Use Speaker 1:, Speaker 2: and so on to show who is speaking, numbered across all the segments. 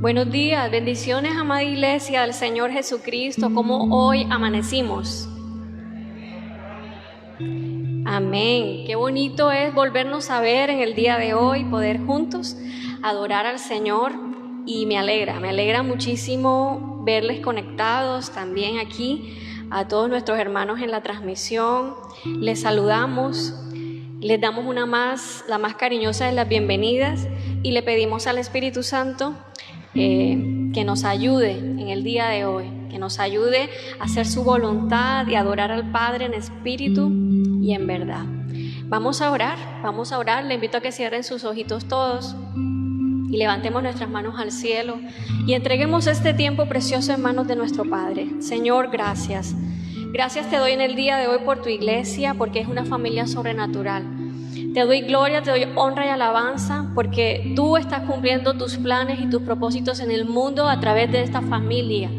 Speaker 1: Buenos días, bendiciones, amada Iglesia del Señor Jesucristo. ¿Cómo hoy amanecimos? Amén. Qué bonito es volvernos a ver en el día de hoy, poder juntos adorar al Señor, y me alegra muchísimo verles conectados también aquí, a todos nuestros hermanos en la transmisión. Les saludamos, les damos la más cariñosa de las bienvenidas y le pedimos al Espíritu Santo que nos ayude en el día de hoy, que nos ayude a hacer su voluntad y adorar al Padre en espíritu y en verdad. Vamos a orar, le invito a que cierren sus ojitos todos y levantemos nuestras manos al cielo y entreguemos este tiempo precioso en manos de nuestro Padre. Señor, gracias te doy en el día de hoy por tu iglesia, porque es una familia sobrenatural. Te doy gloria, te doy honra y alabanza, porque tú estás cumpliendo tus planes y tus propósitos en el mundo a través de esta familia.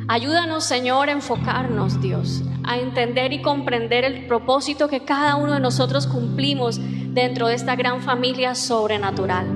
Speaker 1: Ayúdanos, Señor, a enfocarnos, Dios, a entender y comprender el propósito que cada uno de nosotros cumplimos dentro de esta gran familia sobrenatural.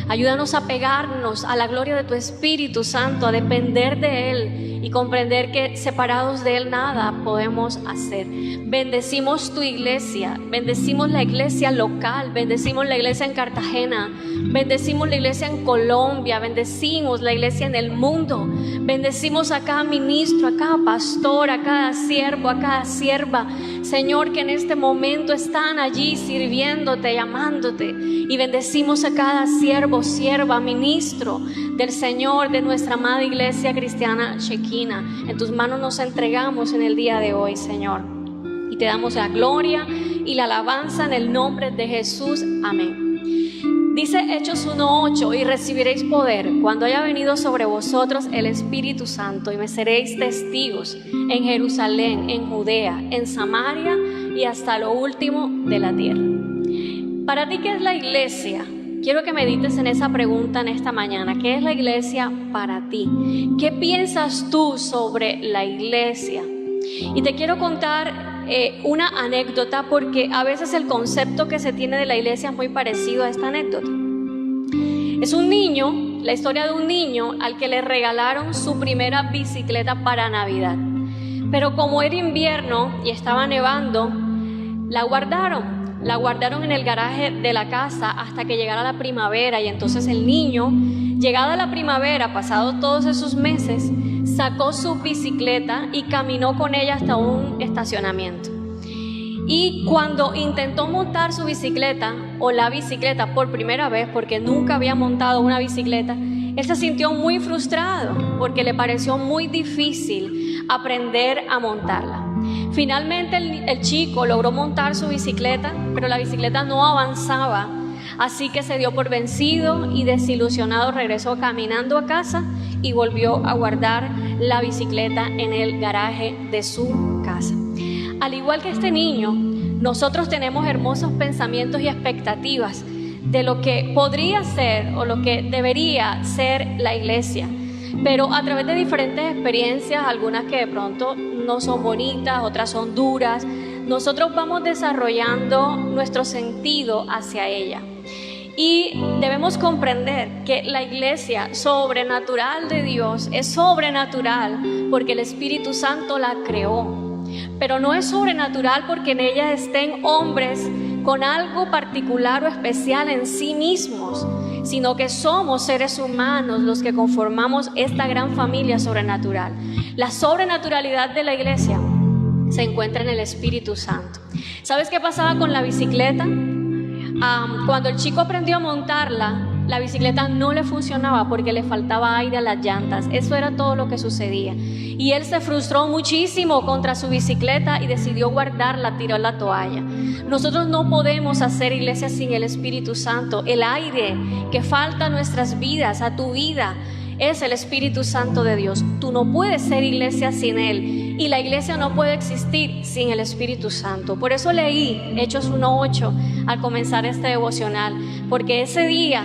Speaker 1: Ayúdanos a pegarnos a la gloria de tu Espíritu Santo, a depender de Él y comprender que separados de Él nada podemos hacer. Bendecimos tu iglesia, bendecimos la iglesia local, bendecimos la iglesia en Cartagena, bendecimos la iglesia en Colombia, bendecimos la iglesia en el mundo, bendecimos a cada ministro, a cada pastor, a cada siervo, a cada sierva, Señor, que en este momento están allí sirviéndote, llamándote, y bendecimos a cada siervo, sierva, ministro del Señor, de nuestra amada iglesia cristiana Shekinah. En tus manos nos entregamos en el día de hoy, Señor, y te damos la gloria y la alabanza en el nombre de Jesús. Amén. Dice Hechos 1:8: y recibiréis poder cuando haya venido sobre vosotros el Espíritu Santo, y me seréis testigos en Jerusalén, en Judea, en Samaria y hasta lo último de la tierra. Para ti, ¿qué es la iglesia? Quiero que medites en esa pregunta en esta mañana. ¿Qué es la iglesia para ti? ¿Qué piensas tú sobre la iglesia? Y te quiero contar una anécdota, porque a veces el concepto que se tiene de la iglesia es muy parecido a esta anécdota. Es un niño, la historia de un niño al que le regalaron su primera bicicleta para Navidad. Pero como era invierno y estaba nevando, la guardaron en el garaje de la casa hasta que llegara la primavera. Y entonces el niño, llegada la primavera, pasado todos esos meses, sacó su bicicleta y caminó con ella hasta un estacionamiento. Y cuando intentó montar su bicicleta, o la bicicleta, por primera vez, porque nunca había montado una bicicleta, él se sintió muy frustrado porque le pareció muy difícil aprender a montarla. Finalmente el chico logró montar su bicicleta, pero la bicicleta no avanzaba Así que se dio por vencido y desilusionado regresó caminando a casa y volvió a guardar la bicicleta en el garaje de su casa. Al igual que este niño, nosotros tenemos hermosos pensamientos y expectativas de lo que podría ser o lo que debería ser la iglesia. Pero a través de diferentes experiencias, algunas que de pronto no son bonitas, otras son duras, nosotros vamos desarrollando nuestro sentido hacia ella. Y debemos comprender que la iglesia sobrenatural de Dios es sobrenatural porque el Espíritu Santo la creó. Pero no es sobrenatural porque en ella estén hombres con algo particular o especial en sí mismos, sino que somos seres humanos los que conformamos esta gran familia sobrenatural. La sobrenaturalidad de la iglesia se encuentra en el Espíritu Santo. ¿Sabes qué pasaba con la bicicleta? Cuando el chico aprendió a montarla, la bicicleta no le funcionaba porque le faltaba aire a las llantas. Eso era todo lo que sucedía. Y él se frustró muchísimo contra su bicicleta y decidió guardarla, tiró la toalla. Nosotros no podemos hacer iglesia sin el Espíritu Santo. El aire que falta a nuestras vidas, a tu vida, es el Espíritu Santo de Dios. Tú no puedes ser iglesia sin Él y la iglesia no puede existir sin el Espíritu Santo. Por eso leí Hechos 1:8 al comenzar este devocional, porque ese día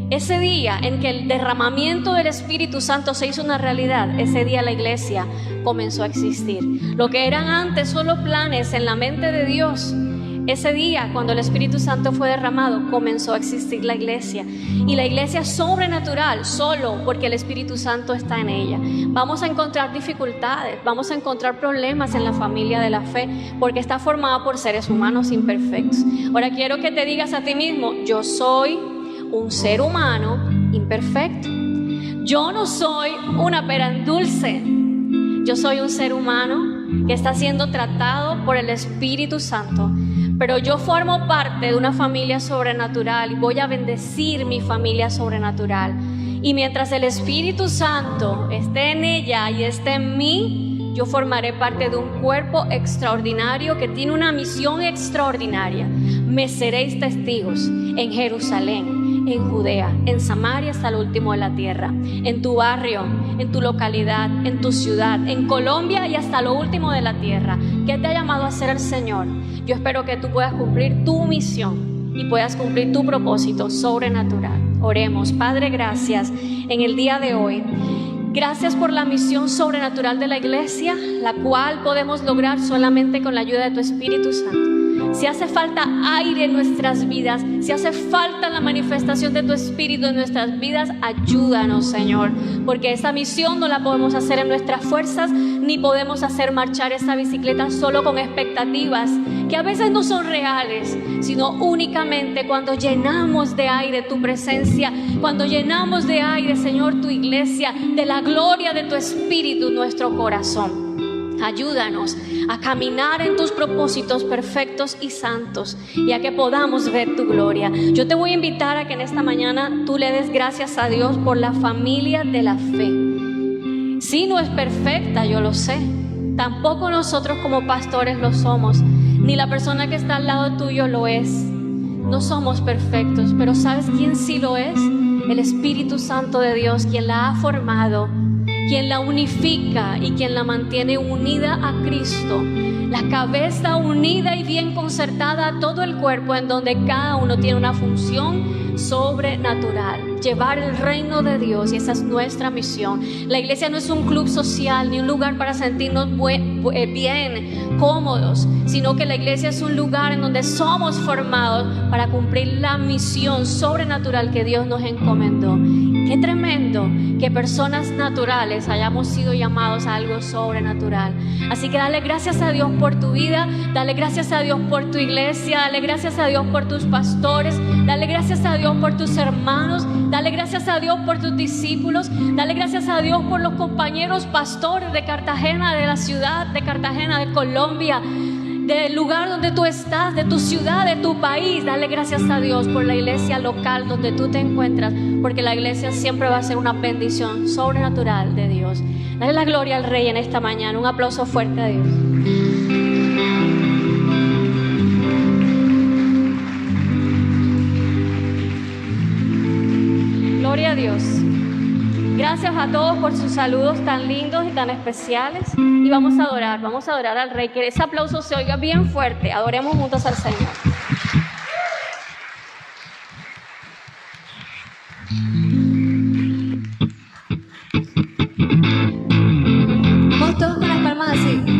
Speaker 1: en que el derramamiento del Espíritu Santo se hizo una realidad, ese día la iglesia comenzó a existir. Lo que eran antes solo planes en la mente de Dios, ese día cuando el Espíritu Santo fue derramado, comenzó a existir la iglesia. Y la iglesia es sobrenatural solo porque el Espíritu Santo está en ella. Vamos a encontrar dificultades, vamos a encontrar problemas en la familia de la fe, porque está formada por seres humanos imperfectos. Ahora quiero que te digas a ti mismo: yo soy un ser humano imperfecto. Yo no soy una pera en dulce. Yo soy un ser humano que está siendo tratado por el Espíritu Santo. Pero yo formo parte de una familia sobrenatural y voy a bendecir mi familia sobrenatural. Y mientras el Espíritu Santo esté en ella y esté en mí, yo formaré parte de un cuerpo extraordinario que tiene una misión extraordinaria. Me seréis testigos en Jerusalén, en Judea, en Samaria hasta el último de la tierra, en tu barrio, en tu localidad, en tu ciudad, en Colombia y hasta lo último de la tierra. ¿Qué te ha llamado a hacer el Señor? Yo espero que tú puedas cumplir tu misión y puedas cumplir tu propósito sobrenatural. Oremos. Padre, gracias en el día de hoy. Gracias por la misión sobrenatural de la iglesia, la cual podemos lograr solamente con la ayuda de tu Espíritu Santo. Si hace falta aire en nuestras vidas, si hace falta la manifestación de tu Espíritu en nuestras vidas, ayúdanos, Señor, porque esa misión no la podemos hacer en nuestras fuerzas, ni podemos hacer marchar esa bicicleta solo con expectativas que a veces no son reales, sino únicamente cuando llenamos de aire tu presencia, cuando llenamos de aire, Señor, tu iglesia, de la gloria de tu Espíritu en nuestro corazón. Ayúdanos a caminar en tus propósitos perfectos y santos y a que podamos ver tu gloria. Yo te voy a invitar a que en esta mañana tú le des gracias a Dios por la familia de la fe. Sí, no es perfecta, yo lo sé. Tampoco nosotros como pastores lo somos, ni la persona que está al lado tuyo lo es. No somos perfectos, pero ¿sabes quién sí lo es? El Espíritu Santo de Dios, quien la ha formado, quien la unifica y quien la mantiene unida a Cristo, la cabeza unida y bien concertada a todo el cuerpo, en donde cada uno tiene una función sobrenatural, llevar el reino de Dios, y esa es nuestra misión. La iglesia no es un club social ni un lugar para sentirnos bien, cómodos, sino que la iglesia es un lugar en donde somos formados para cumplir la misión sobrenatural que Dios nos encomendó. Qué tremendo que personas naturales hayamos sido llamados a algo sobrenatural. Así que dale gracias a Dios por tu vida, dale gracias a Dios por tu iglesia, dale gracias a Dios por tus pastores, dale gracias a Dios por tus hermanos, dale gracias a Dios por tus discípulos, dale gracias a Dios por los compañeros pastores de Cartagena, de la ciudad de Cartagena, de Colombia, del lugar donde tú estás, de tu ciudad, de tu país. Dale gracias a Dios por la iglesia local donde tú te encuentras, porque la iglesia siempre va a ser una bendición sobrenatural de Dios. Dale la gloria al Rey en esta mañana. Un aplauso fuerte a Dios. Gracias a todos por sus saludos tan lindos y tan especiales. Y vamos a adorar al Rey. Que ese aplauso se oiga bien fuerte. Adoremos juntos al Señor. Vamos todos con las palmas así.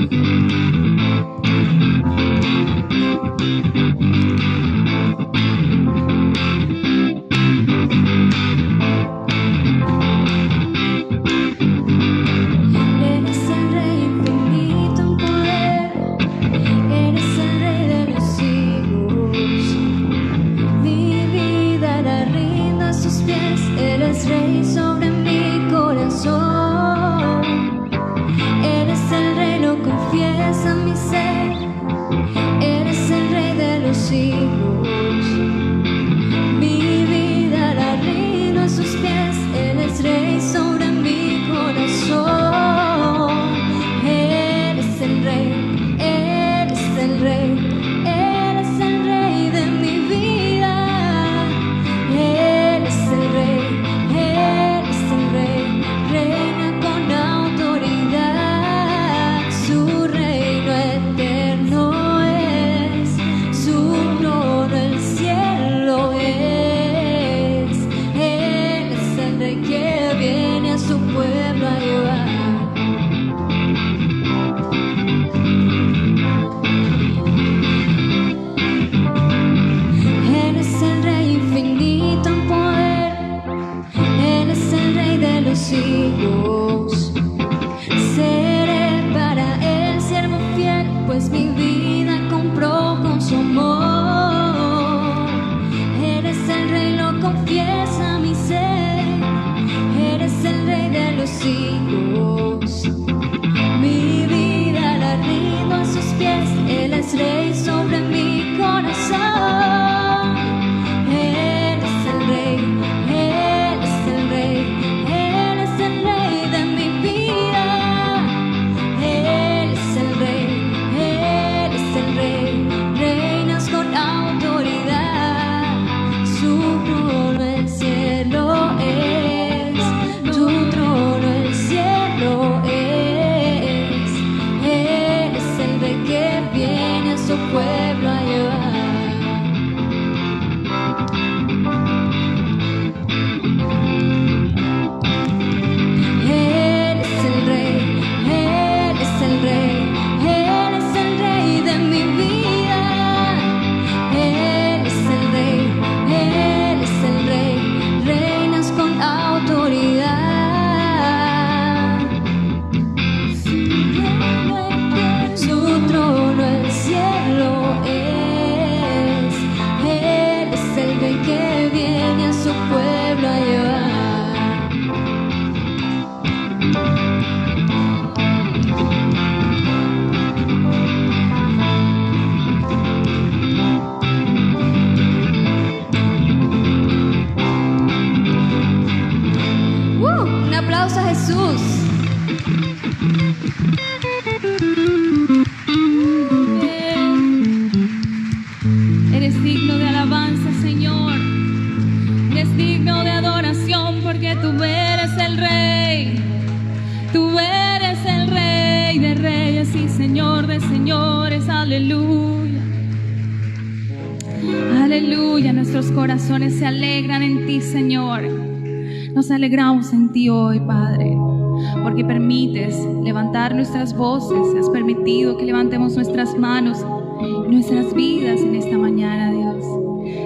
Speaker 2: Se alegran en ti, Señor. Nos alegramos en ti hoy, Padre, porque permites levantar nuestras voces, has permitido que levantemos nuestras manos y nuestras vidas en esta mañana, Dios.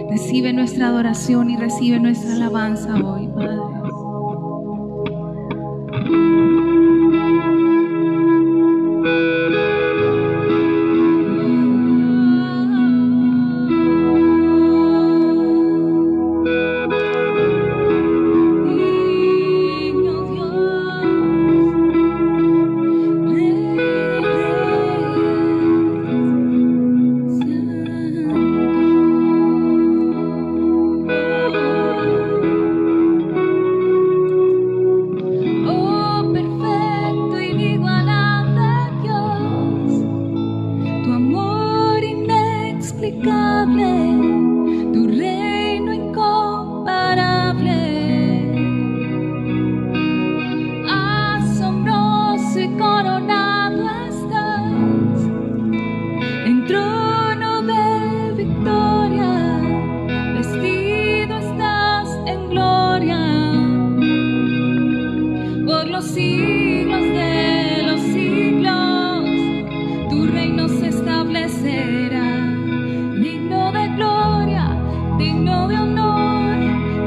Speaker 2: Recibe nuestra adoración y recibe nuestra alabanza hoy, Padre. por los siglos de los siglos, tu reino se establecerá, digno de gloria, digno de honor,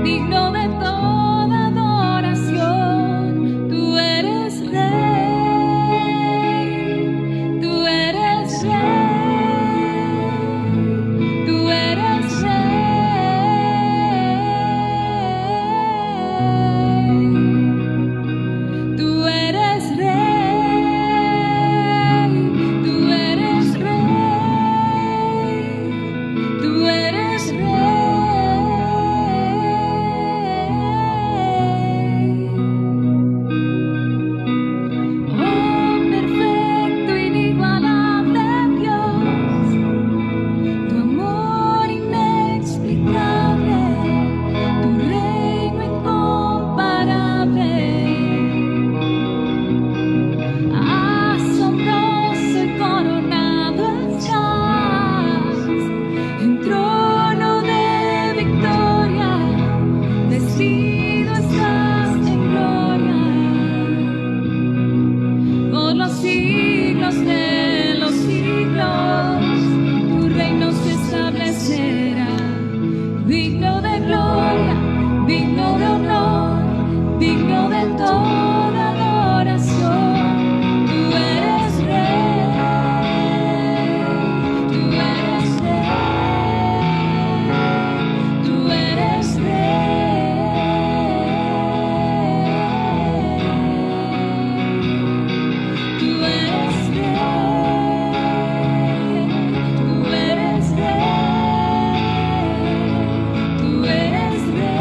Speaker 2: digno de toda adoración. Tú eres rey, tú eres rey, tú eres rey, tú eres rey, tú eres rey, tú eres rey. Oh, perfecto, inigualable Dios, tu amor inexplicable, tu reino incomparable, asombroso y coronado estás, en trono de victoria, vestido estás en gloria, por los siglos de los siglos, tu reino se establecerá, digno de gloria, digno de honor, digno de toda adoración. Tú eres rey, tú eres rey, tú eres rey, tú eres rey, tú eres rey, tú eres rey.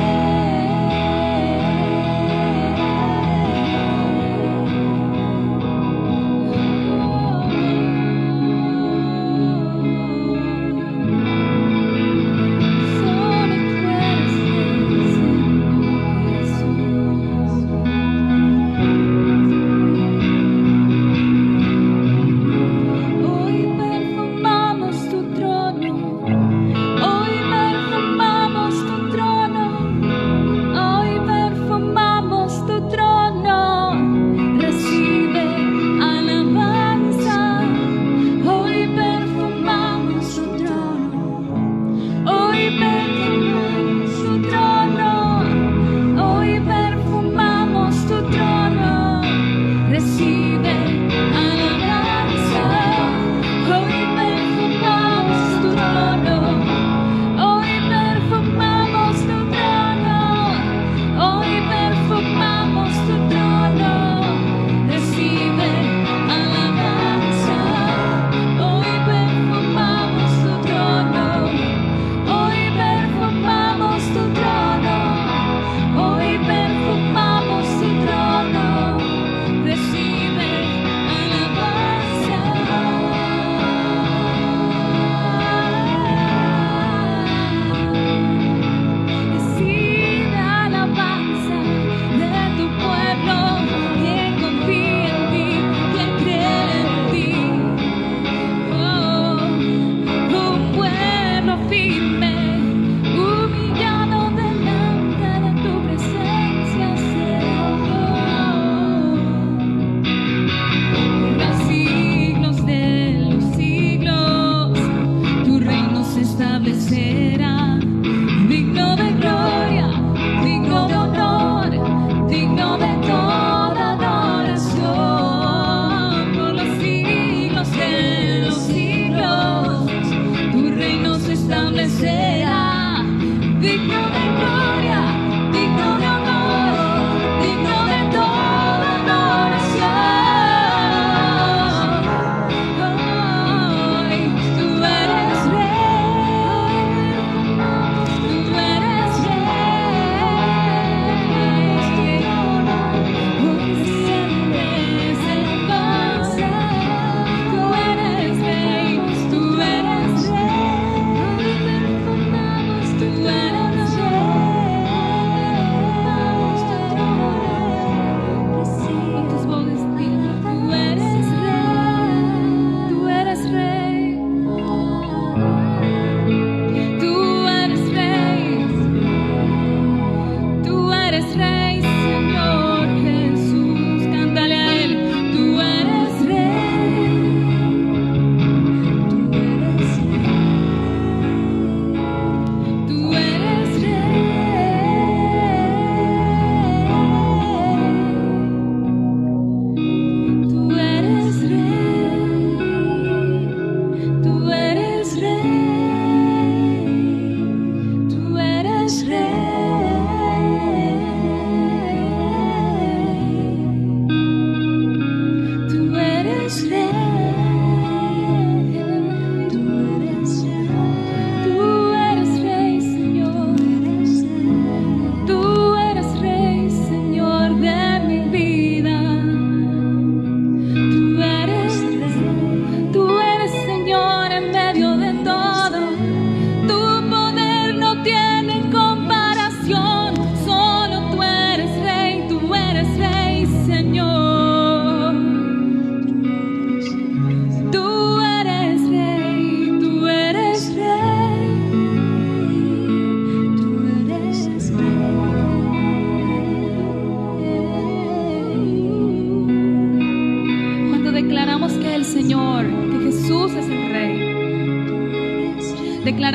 Speaker 2: Señor, que Jesús es el Rey.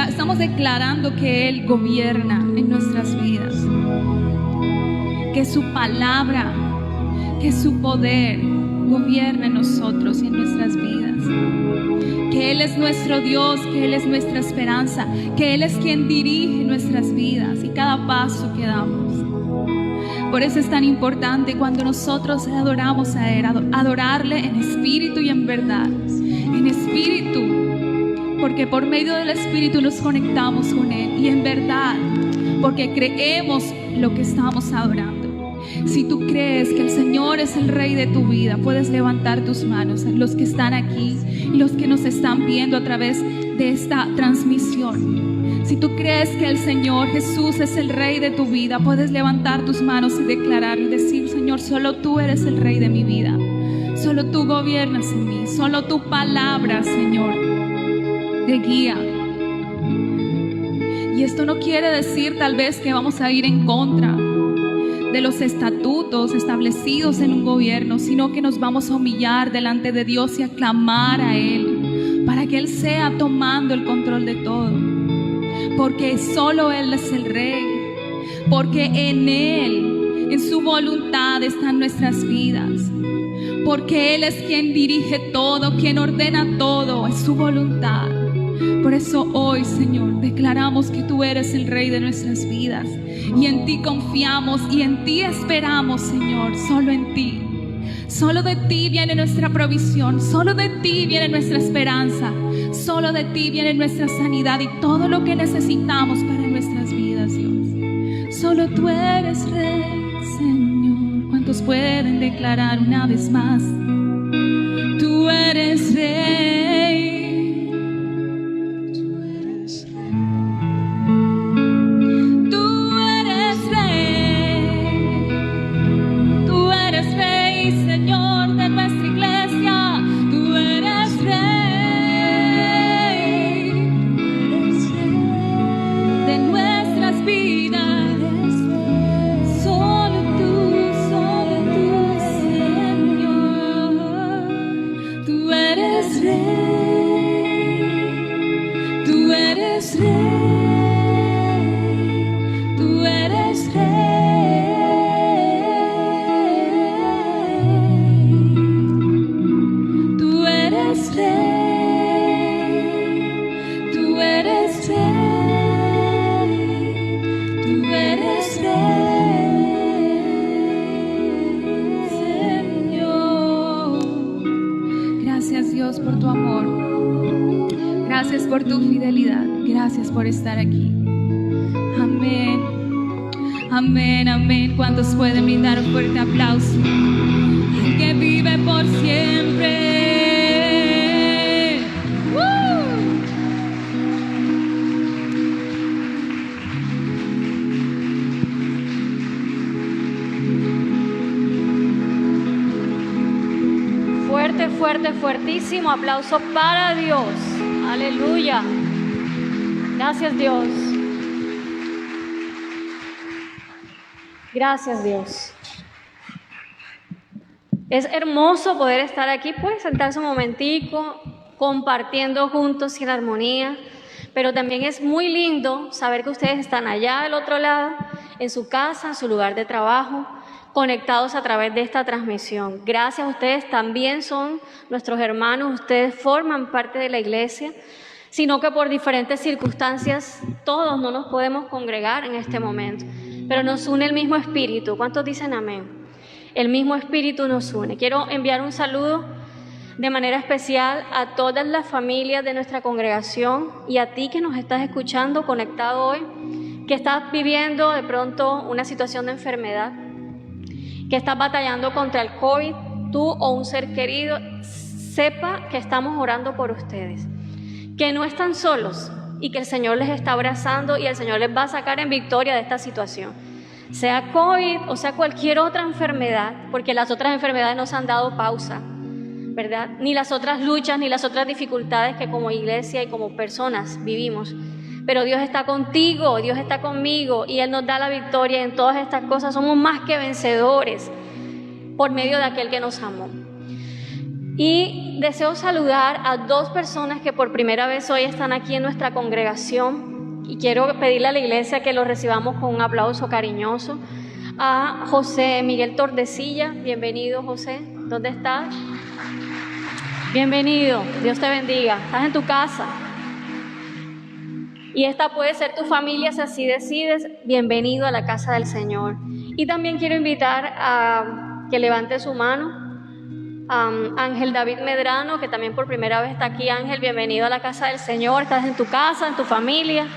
Speaker 2: Estamos declarando que Él gobierna en nuestras vidas, que su palabra, que su poder gobierna en nosotros y en nuestras vidas, que Él es nuestro Dios, que Él es nuestra esperanza, que Él es quien dirige nuestras vidas y cada paso que damos. Por eso es tan importante cuando nosotros le adoramos a Él, adorarle en espíritu y en verdad. En espíritu, porque por medio del espíritu nos conectamos con Él, y en verdad, porque creemos lo que estamos adorando. Si tú crees que el Señor es el Rey de tu vida, puedes levantar tus manos. Los que están aquí y los que nos están viendo a través de esta transmisión, si tú crees que el Señor Jesús es el Rey de tu vida, puedes levantar tus manos y declarar y decir: Señor, solo tú eres el Rey de mi vida, solo tú gobiernas en mí, solo tu palabra, Señor, te guía. Y esto no quiere decir tal vez que vamos a ir en contra de los estatutos establecidos en un gobierno, sino que nos vamos a humillar delante de Dios y a clamar a Él para que Él sea tomando el control de todo, porque solo Él es el Rey, porque en Él, en su voluntad están nuestras vidas, porque Él es quien dirige todo, quien ordena todo, es su voluntad. Por eso hoy, Señor, declaramos que tú eres el Rey de nuestras vidas, y en ti confiamos y en ti esperamos, Señor, solo en ti. Solo de ti viene nuestra provisión, solo de ti viene nuestra esperanza, solo de ti viene nuestra sanidad y todo lo que necesitamos para nuestras vidas, Dios. Solo tú eres Rey, Señor. ¿Cuántos pueden declarar una vez más? Tú eres Rey. Por tu amor, gracias por tu fidelidad, gracias por estar aquí. Amén, amén, amén. ¿Cuántos pueden brindar un fuerte aplauso al que vive por siempre?
Speaker 1: Fuerte, fuertísimo aplauso para Dios. Aleluya. Gracias, Dios. Gracias, Dios. Es hermoso poder estar aquí, pues sentarse un momentico, compartiendo juntos y en armonía, pero también es muy lindo saber que ustedes están allá del otro lado, en su casa, en su lugar de trabajo, conectados a través de esta transmisión. Gracias a ustedes, también son nuestros hermanos, ustedes forman parte de la iglesia, sino que por diferentes circunstancias todos no nos podemos congregar en este momento, pero nos une el mismo espíritu. ¿Cuántos dicen amén? El mismo espíritu nos une. Quiero enviar un saludo de manera especial a todas las familias de nuestra congregación y a ti que nos estás escuchando, conectado hoy, que estás viviendo de pronto una situación de enfermedad, que estás batallando contra el COVID, tú o un ser querido, sepa que estamos orando por ustedes, que no están solos y que el Señor les está abrazando y el Señor les va a sacar en victoria de esta situación, sea COVID o sea cualquier otra enfermedad, porque las otras enfermedades nos han dado pausa, ¿verdad? Ni las otras luchas, ni las otras dificultades que como iglesia y como personas vivimos. Pero Dios está contigo, Dios está conmigo y Él nos da la victoria en todas estas cosas. Somos más que vencedores por medio de aquel que nos amó. Y deseo saludar a 2 personas que por primera vez hoy están aquí en nuestra congregación y quiero pedirle a la iglesia que los recibamos con un aplauso cariñoso. A José Miguel Tordesilla, bienvenido José, ¿dónde estás? Bienvenido, Dios te bendiga, estás en tu casa. Y esta puede ser tu familia si así decides, bienvenido a la casa del Señor. Y también quiero invitar a que levante su mano a Ángel David Medrano, que también por primera vez está aquí. Ángel, bienvenido a la casa del Señor, estás en tu casa, en tu familia.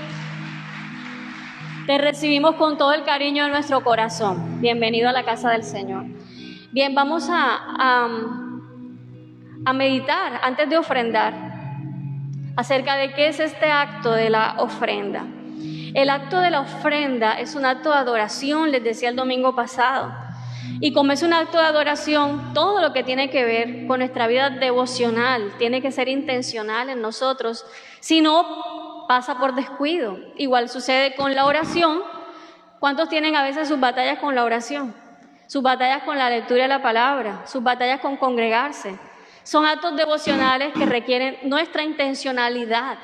Speaker 1: Te recibimos con todo el cariño de nuestro corazón. Bienvenido a la casa del Señor. Bien, vamos a meditar antes de ofrendar acerca de qué es este acto de la ofrenda. El acto de la ofrenda es un acto de adoración, les decía el domingo pasado. Y como es un acto de adoración, todo lo que tiene que ver con nuestra vida devocional tiene que ser intencional en nosotros. Si no, pasa por descuido. Igual sucede con la oración. ¿Cuántos tienen a veces sus batallas con la oración? Sus batallas con la lectura de la palabra, sus batallas con congregarse. Son actos devocionales que requieren nuestra intencionalidad,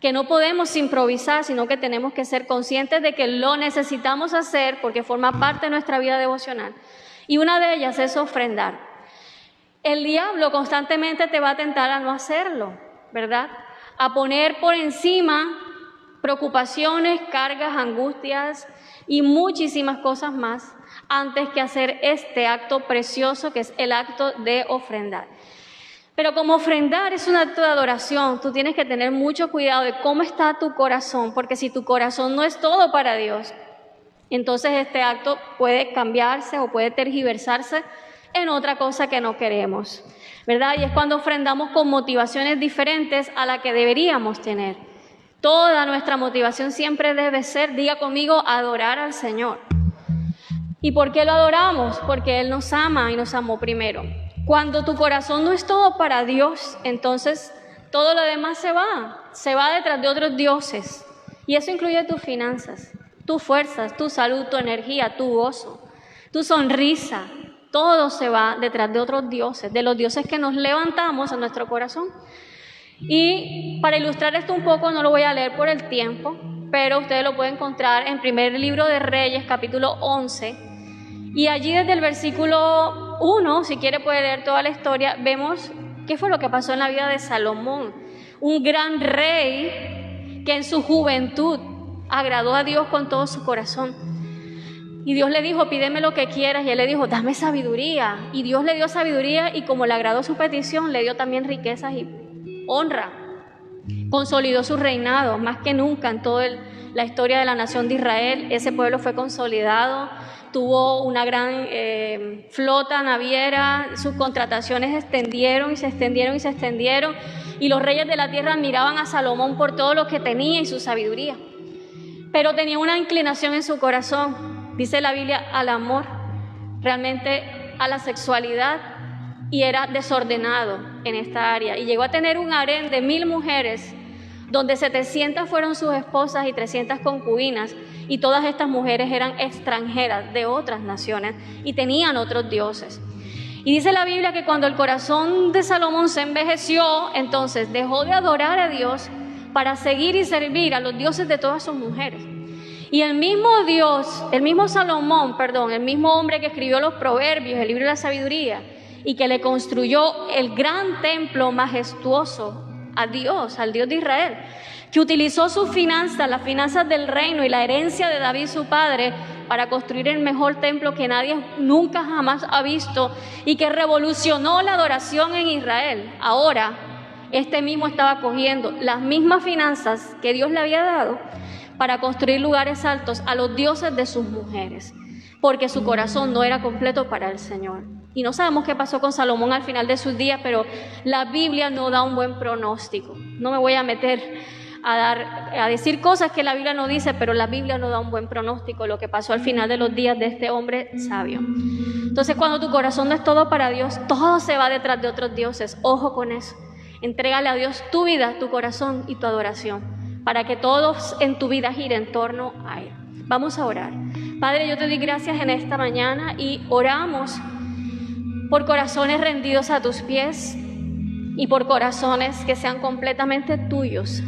Speaker 1: que no podemos improvisar, sino que tenemos que ser conscientes de que lo necesitamos hacer porque forma parte de nuestra vida devocional. Y una de ellas es ofrendar. El diablo constantemente te va a tentar a no hacerlo, ¿verdad? A poner por encima preocupaciones, cargas, angustias y muchísimas cosas más antes que hacer este acto precioso que es el acto de ofrendar. Pero como ofrendar es un acto de adoración, tú tienes que tener mucho cuidado de cómo está tu corazón, porque si tu corazón no es todo para Dios, entonces este acto puede cambiarse o puede tergiversarse en otra cosa que no queremos, ¿verdad? Y es cuando ofrendamos con motivaciones diferentes a la que deberíamos tener. Toda nuestra motivación siempre debe ser, diga conmigo, adorar al Señor. ¿Y por qué lo adoramos? Porque Él nos ama y nos amó primero. Cuando tu corazón no es todo para Dios, entonces todo lo demás se va detrás de otros dioses. Y eso incluye tus finanzas, tus fuerzas, tu salud, tu energía, tu gozo, tu sonrisa. Todo se va detrás de otros dioses, de los dioses que nos levantamos en nuestro corazón. Y para ilustrar esto un poco, no lo voy a leer por el tiempo, pero ustedes lo pueden encontrar en Primer Libro de Reyes, capítulo 11. Y allí desde el versículo 1, si quiere puede leer toda la historia, vemos qué fue lo que pasó en la vida de Salomón, un gran rey que en su juventud agradó a Dios con todo su corazón. Y Dios le dijo, pídeme lo que quieras, y él le dijo, dame sabiduría. Y Dios le dio sabiduría y como le agradó su petición, le dio también riquezas y honra. Consolidó su reinado, más que nunca en toda la historia de la nación de Israel. Ese pueblo fue consolidado. Tuvo una gran flota naviera, sus contrataciones se extendieron y se extendieron y se extendieron, y los reyes de la tierra admiraban a Salomón por todo lo que tenía y su sabiduría. Pero tenía una inclinación en su corazón, dice la Biblia, al amor, realmente a la sexualidad, y era desordenado en esta área. Y llegó a tener un harén de 1000 mujeres, donde 700 fueron sus esposas y 300 concubinas, y todas estas mujeres eran extranjeras de otras naciones y tenían otros dioses. Y dice la Biblia que cuando el corazón de Salomón se envejeció, entonces dejó de adorar a Dios para seguir y servir a los dioses de todas sus mujeres. Y el mismo Salomón, el mismo hombre que escribió los Proverbios, el libro de la sabiduría, y que le construyó el gran templo majestuoso a Dios, al Dios de Israel, que utilizó sus finanzas, las finanzas del reino y la herencia de David su padre para construir el mejor templo que nadie nunca jamás ha visto y que revolucionó la adoración en Israel. Ahora, este mismo estaba cogiendo las mismas finanzas que Dios le había dado para construir lugares altos a los dioses de sus mujeres, porque su corazón no era completo para el Señor. Y no sabemos qué pasó con Salomón al final de sus días, pero la Biblia no da un buen pronóstico. No me voy a meter a decir cosas que la Biblia no dice, pero la Biblia no da un buen pronóstico de lo que pasó al final de los días de este hombre sabio. Entonces, cuando tu corazón no es todo para Dios, todo se va detrás de otros dioses. Ojo con eso. Entrégale a Dios tu vida, tu corazón y tu adoración, para que todos en tu vida gire en torno a Él. Vamos a orar. Padre, yo te doy gracias en esta mañana y oramos por corazones rendidos a tus pies, y por corazones que sean completamente tuyos.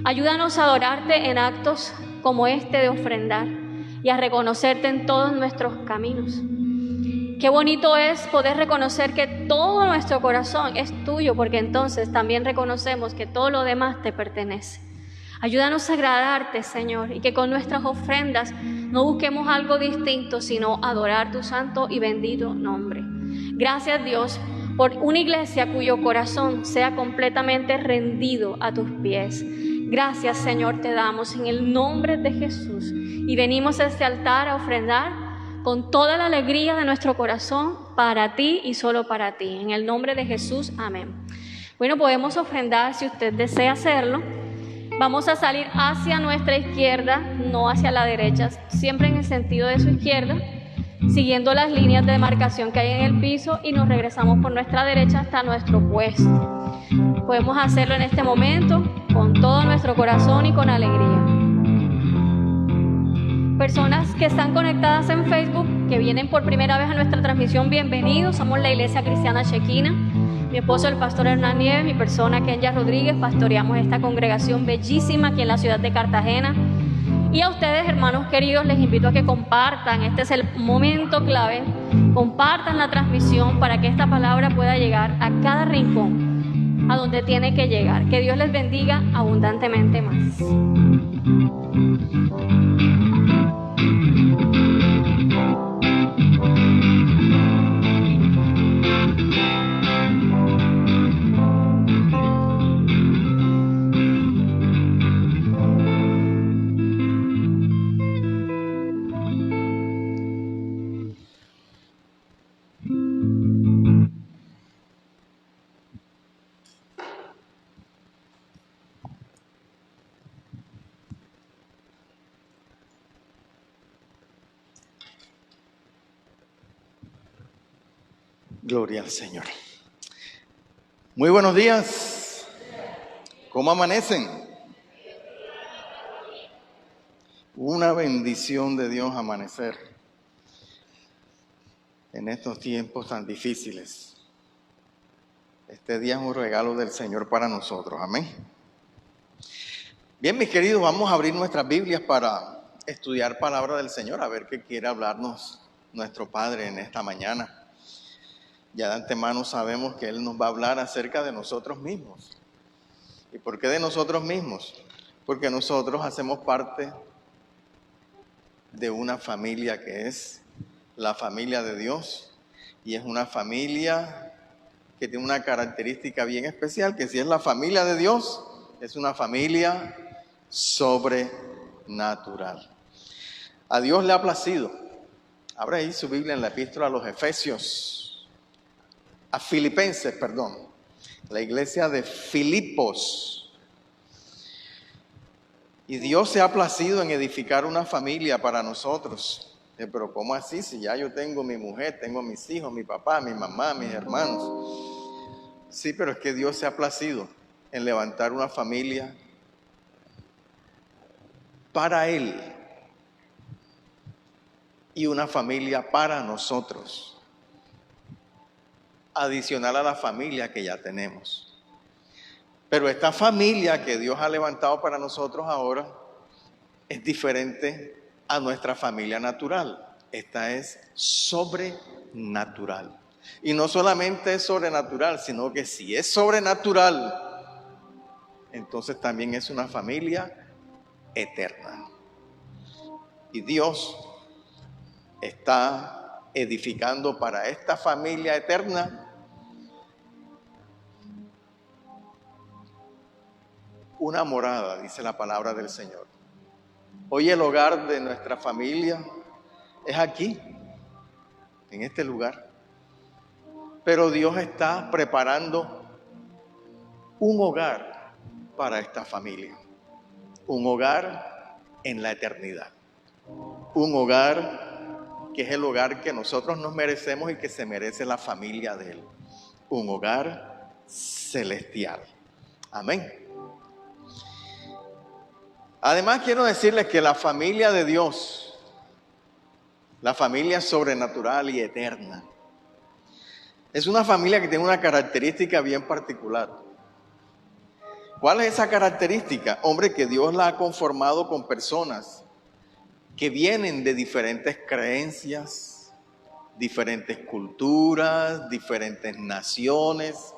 Speaker 1: Ayúdanos a adorarte en actos como este de ofrendar y a reconocerte en todos nuestros caminos. Qué bonito es poder reconocer que todo nuestro corazón es tuyo, porque entonces también reconocemos que todo lo demás te pertenece. Ayúdanos a agradarte, Señor, y que con nuestras ofrendas no busquemos algo distinto, sino adorar tu santo y bendito nombre. Gracias, Dios, por una iglesia cuyo corazón sea completamente rendido a tus pies. Gracias, Señor, te damos en el nombre de Jesús y venimos a este altar a ofrendar con toda la alegría de nuestro corazón para ti y solo para ti. En el nombre de Jesús, amén. Bueno, podemos ofrendar si usted desea hacerlo. Vamos a salir hacia nuestra izquierda, no hacia la derecha, siempre en el sentido de su izquierda, siguiendo las líneas de demarcación que hay en el piso, y nos regresamos por nuestra derecha hasta nuestro puesto. Podemos hacerlo en este momento con todo nuestro corazón y con alegría. Personas que están conectadas en Facebook, que vienen por primera vez a nuestra transmisión, bienvenidos. Somos la Iglesia Cristiana Shekinah. Mi esposo, el pastor Hernán Nieves, mi persona, Kenya Rodríguez, pastoreamos esta congregación bellísima aquí en la ciudad de Cartagena. Y a ustedes, hermanos queridos, les invito a que compartan. Este es el momento clave. Compartan la transmisión para que esta palabra pueda llegar a cada rincón, a donde tiene que llegar. Que Dios les bendiga abundantemente más.
Speaker 3: Gloria al Señor. Muy buenos días. ¿Cómo amanecen? Una bendición de Dios amanecer en estos tiempos tan difíciles. Este día es un regalo del Señor para nosotros. Amén. Bien, mis queridos, vamos a abrir nuestras Biblias para estudiar palabra del Señor, a ver qué quiere hablarnos nuestro Padre en esta mañana. Ya de antemano sabemos que Él nos va a hablar acerca de nosotros mismos. ¿Y por qué de nosotros mismos? Porque nosotros hacemos parte de una familia que es la familia de Dios. Y es una familia que tiene una característica bien especial, que si es la familia de Dios, es una familia sobrenatural. A Dios le ha placido. Abra ahí su Biblia en la epístola a los Efesios. A Filipenses, perdón, la iglesia de Filipos. Y Dios se ha placido en edificar una familia para nosotros. Pero ¿cómo así? Si ya yo tengo mi mujer, tengo mis hijos, mi papá, mi mamá, mis hermanos. Sí, pero es que Dios se ha placido en levantar una familia para Él y una familia para nosotros, adicional a la familia que ya tenemos. Pero esta familia que Dios ha levantado para nosotros ahora es diferente a nuestra familia natural. Esta es sobrenatural. Y no solamente es sobrenatural, sino que si es sobrenatural, entonces también es una familia eterna. Y Dios está edificando para esta familia eterna una morada, dice la palabra del Señor. Hoy el hogar de nuestra familia es aquí, en este lugar. Pero Dios está preparando un hogar para esta familia. Un hogar en la eternidad. Un hogar que es el hogar que nosotros nos merecemos y que se merece la familia de Él. Un hogar celestial. Amén. Además, quiero decirles que la familia de Dios, la familia sobrenatural y eterna, Es una familia que tiene una característica bien particular. ¿Cuál es esa característica? Hombre, que Dios la ha conformado con personas que vienen de diferentes creencias, diferentes culturas, diferentes naciones,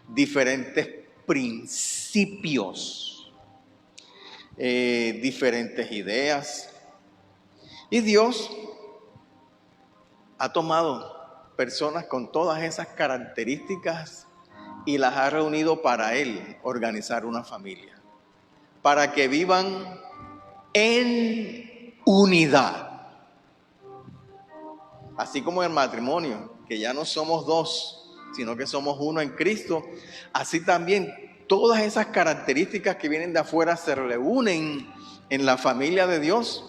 Speaker 3: diferentes principios, diferentes ideas. Y Dios ha tomado personas con todas esas características y las ha reunido para Él organizar una familia, para que vivan en unidad. Así como en el matrimonio, que ya no somos dos, sino que somos uno en Cristo, así también todas esas características que vienen de afuera se reúnen en la familia de Dios.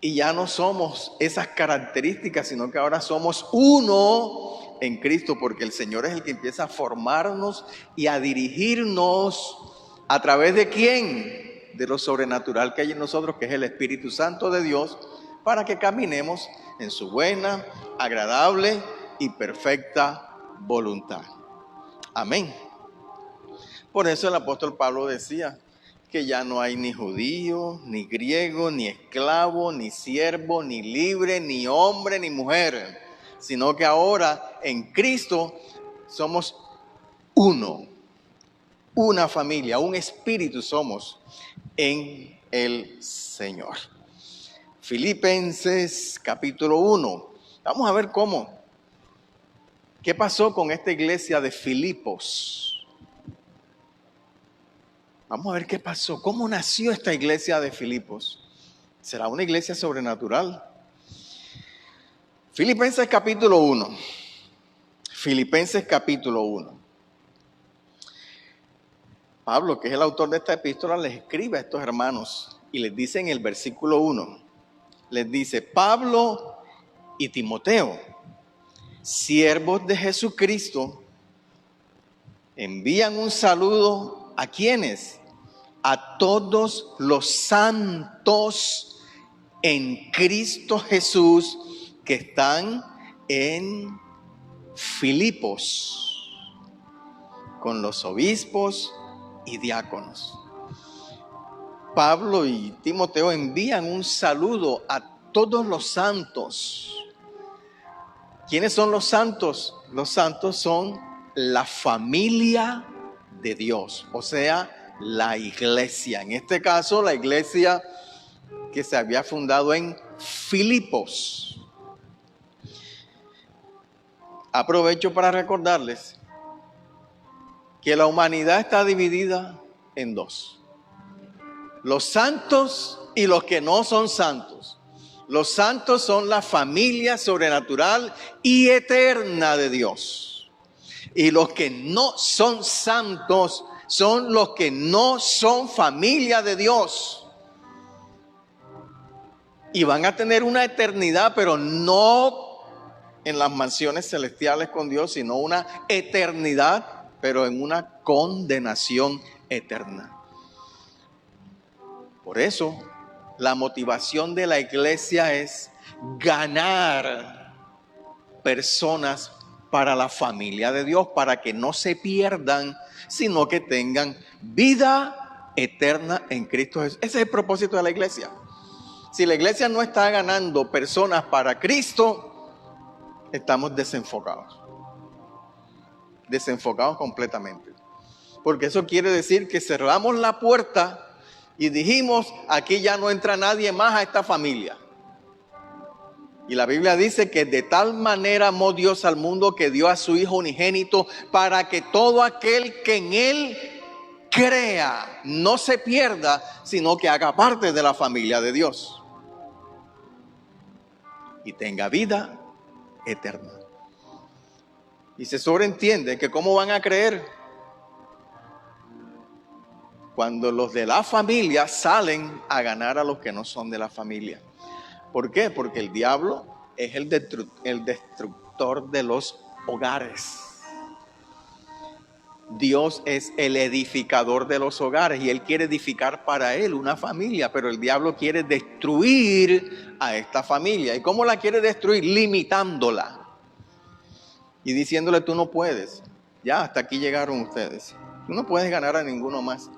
Speaker 3: Y ya no somos esas características, sino que ahora somos uno en Cristo, porque el Señor es el que empieza a formarnos y a dirigirnos. ¿A través de quién? De lo sobrenatural que hay en nosotros, que es el Espíritu Santo de Dios, para que caminemos en su buena, agradable y perfecta voluntad. Amén. Por eso el apóstol Pablo decía que ya no hay ni judío, ni griego, ni esclavo, ni siervo, ni libre, ni hombre, ni mujer, sino que ahora en Cristo somos uno, una familia, un espíritu somos en el Señor. Filipenses capítulo 1. Vamos a ver qué pasó con esta iglesia de Filipos. Vamos a ver qué pasó, cómo nació esta iglesia de Filipos. ¿Será una iglesia sobrenatural? Filipenses capítulo 1. Filipenses capítulo 1. Pablo, que es el autor de esta epístola, les escribe a estos hermanos y les dice en el versículo 1, les dice: Pablo y Timoteo, siervos de Jesucristo, envían un saludo ¿a quiénes? A todos los santos en Cristo Jesús que están en Filipos, con los obispos y diáconos. Pablo y Timoteo envían un saludo a todos los santos. ¿Quiénes son los santos? Los santos son la familia de Dios, o sea, la iglesia. En este caso, la iglesia que se había fundado en Filipos. Aprovecho para recordarles que la humanidad está dividida en dos: los santos y los que no son santos. Los santos son la familia sobrenatural y eterna de Dios. Y los que no son santos son los que no son familia de Dios. Y van a tener una eternidad, pero no en las mansiones celestiales con Dios, sino una eternidad, pero en una condenación eterna. Por eso, la motivación de la iglesia es ganar personas para la familia de Dios, para que no se pierdan, sino que tengan vida eterna en Cristo Jesús. Ese es el propósito de la iglesia. Si la iglesia no está ganando personas para Cristo, estamos desenfocados completamente. Porque eso quiere decir que cerramos la puerta y dijimos: aquí ya no entra nadie más a esta familia. Y la Biblia dice que de tal manera amó Dios al mundo que dio a su Hijo unigénito, para que todo aquel que en Él crea no se pierda, sino que haga parte de la familia de Dios y tenga vida eterna. Y se sobreentiende que ¿cómo van a creer? Cuando los de la familia salen a ganar a los que no son de la familia. ¿Por qué? Porque el diablo es el destructor de los hogares. Dios es el edificador de los hogares y Él quiere edificar para Él una familia, pero el diablo quiere destruir a esta familia. ¿Y cómo la quiere destruir? Limitándola. y diciéndole: tú no puedes, ya hasta aquí llegaron ustedes, tú no puedes ganar a ninguno más.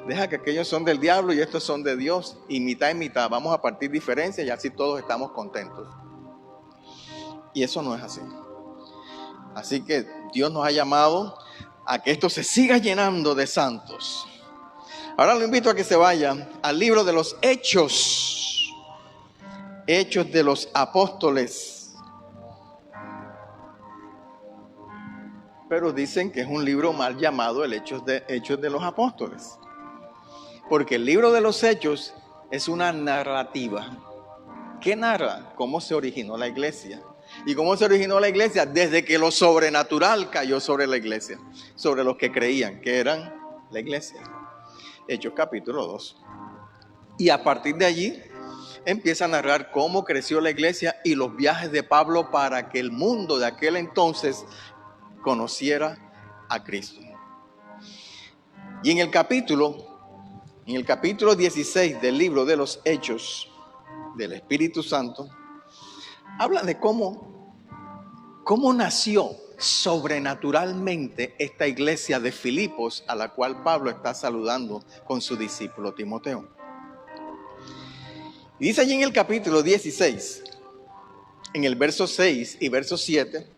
Speaker 3: Deja que aquellos son del diablo y estos son de Dios, y mitad vamos a partir diferencias y así todos estamos contentos. Y eso no es así. Así que Dios nos ha llamado a que esto se siga llenando de santos. Ahora lo invito a que se vaya al libro de los Hechos. Hechos de los Apóstoles. Pero dicen que es un libro mal llamado el Hechos de los Apóstoles. Porque el libro de los Hechos es una narrativa. ¿Qué narra? ¿Cómo se originó la iglesia? ¿Y cómo se originó la iglesia? Desde que lo sobrenatural cayó sobre la iglesia, sobre los que creían que eran la iglesia. Hechos capítulo 2. Y a partir de allí empieza a narrar cómo creció la iglesia y los viajes de Pablo para que el mundo de aquel entonces conociera a Cristo. Y en el capítulo 16 del libro de los Hechos del Espíritu Santo, habla de cómo nació sobrenaturalmente esta iglesia de Filipos, a la cual Pablo está saludando con su discípulo Timoteo. Y dice allí en el capítulo 16, en el verso 6 y verso 7,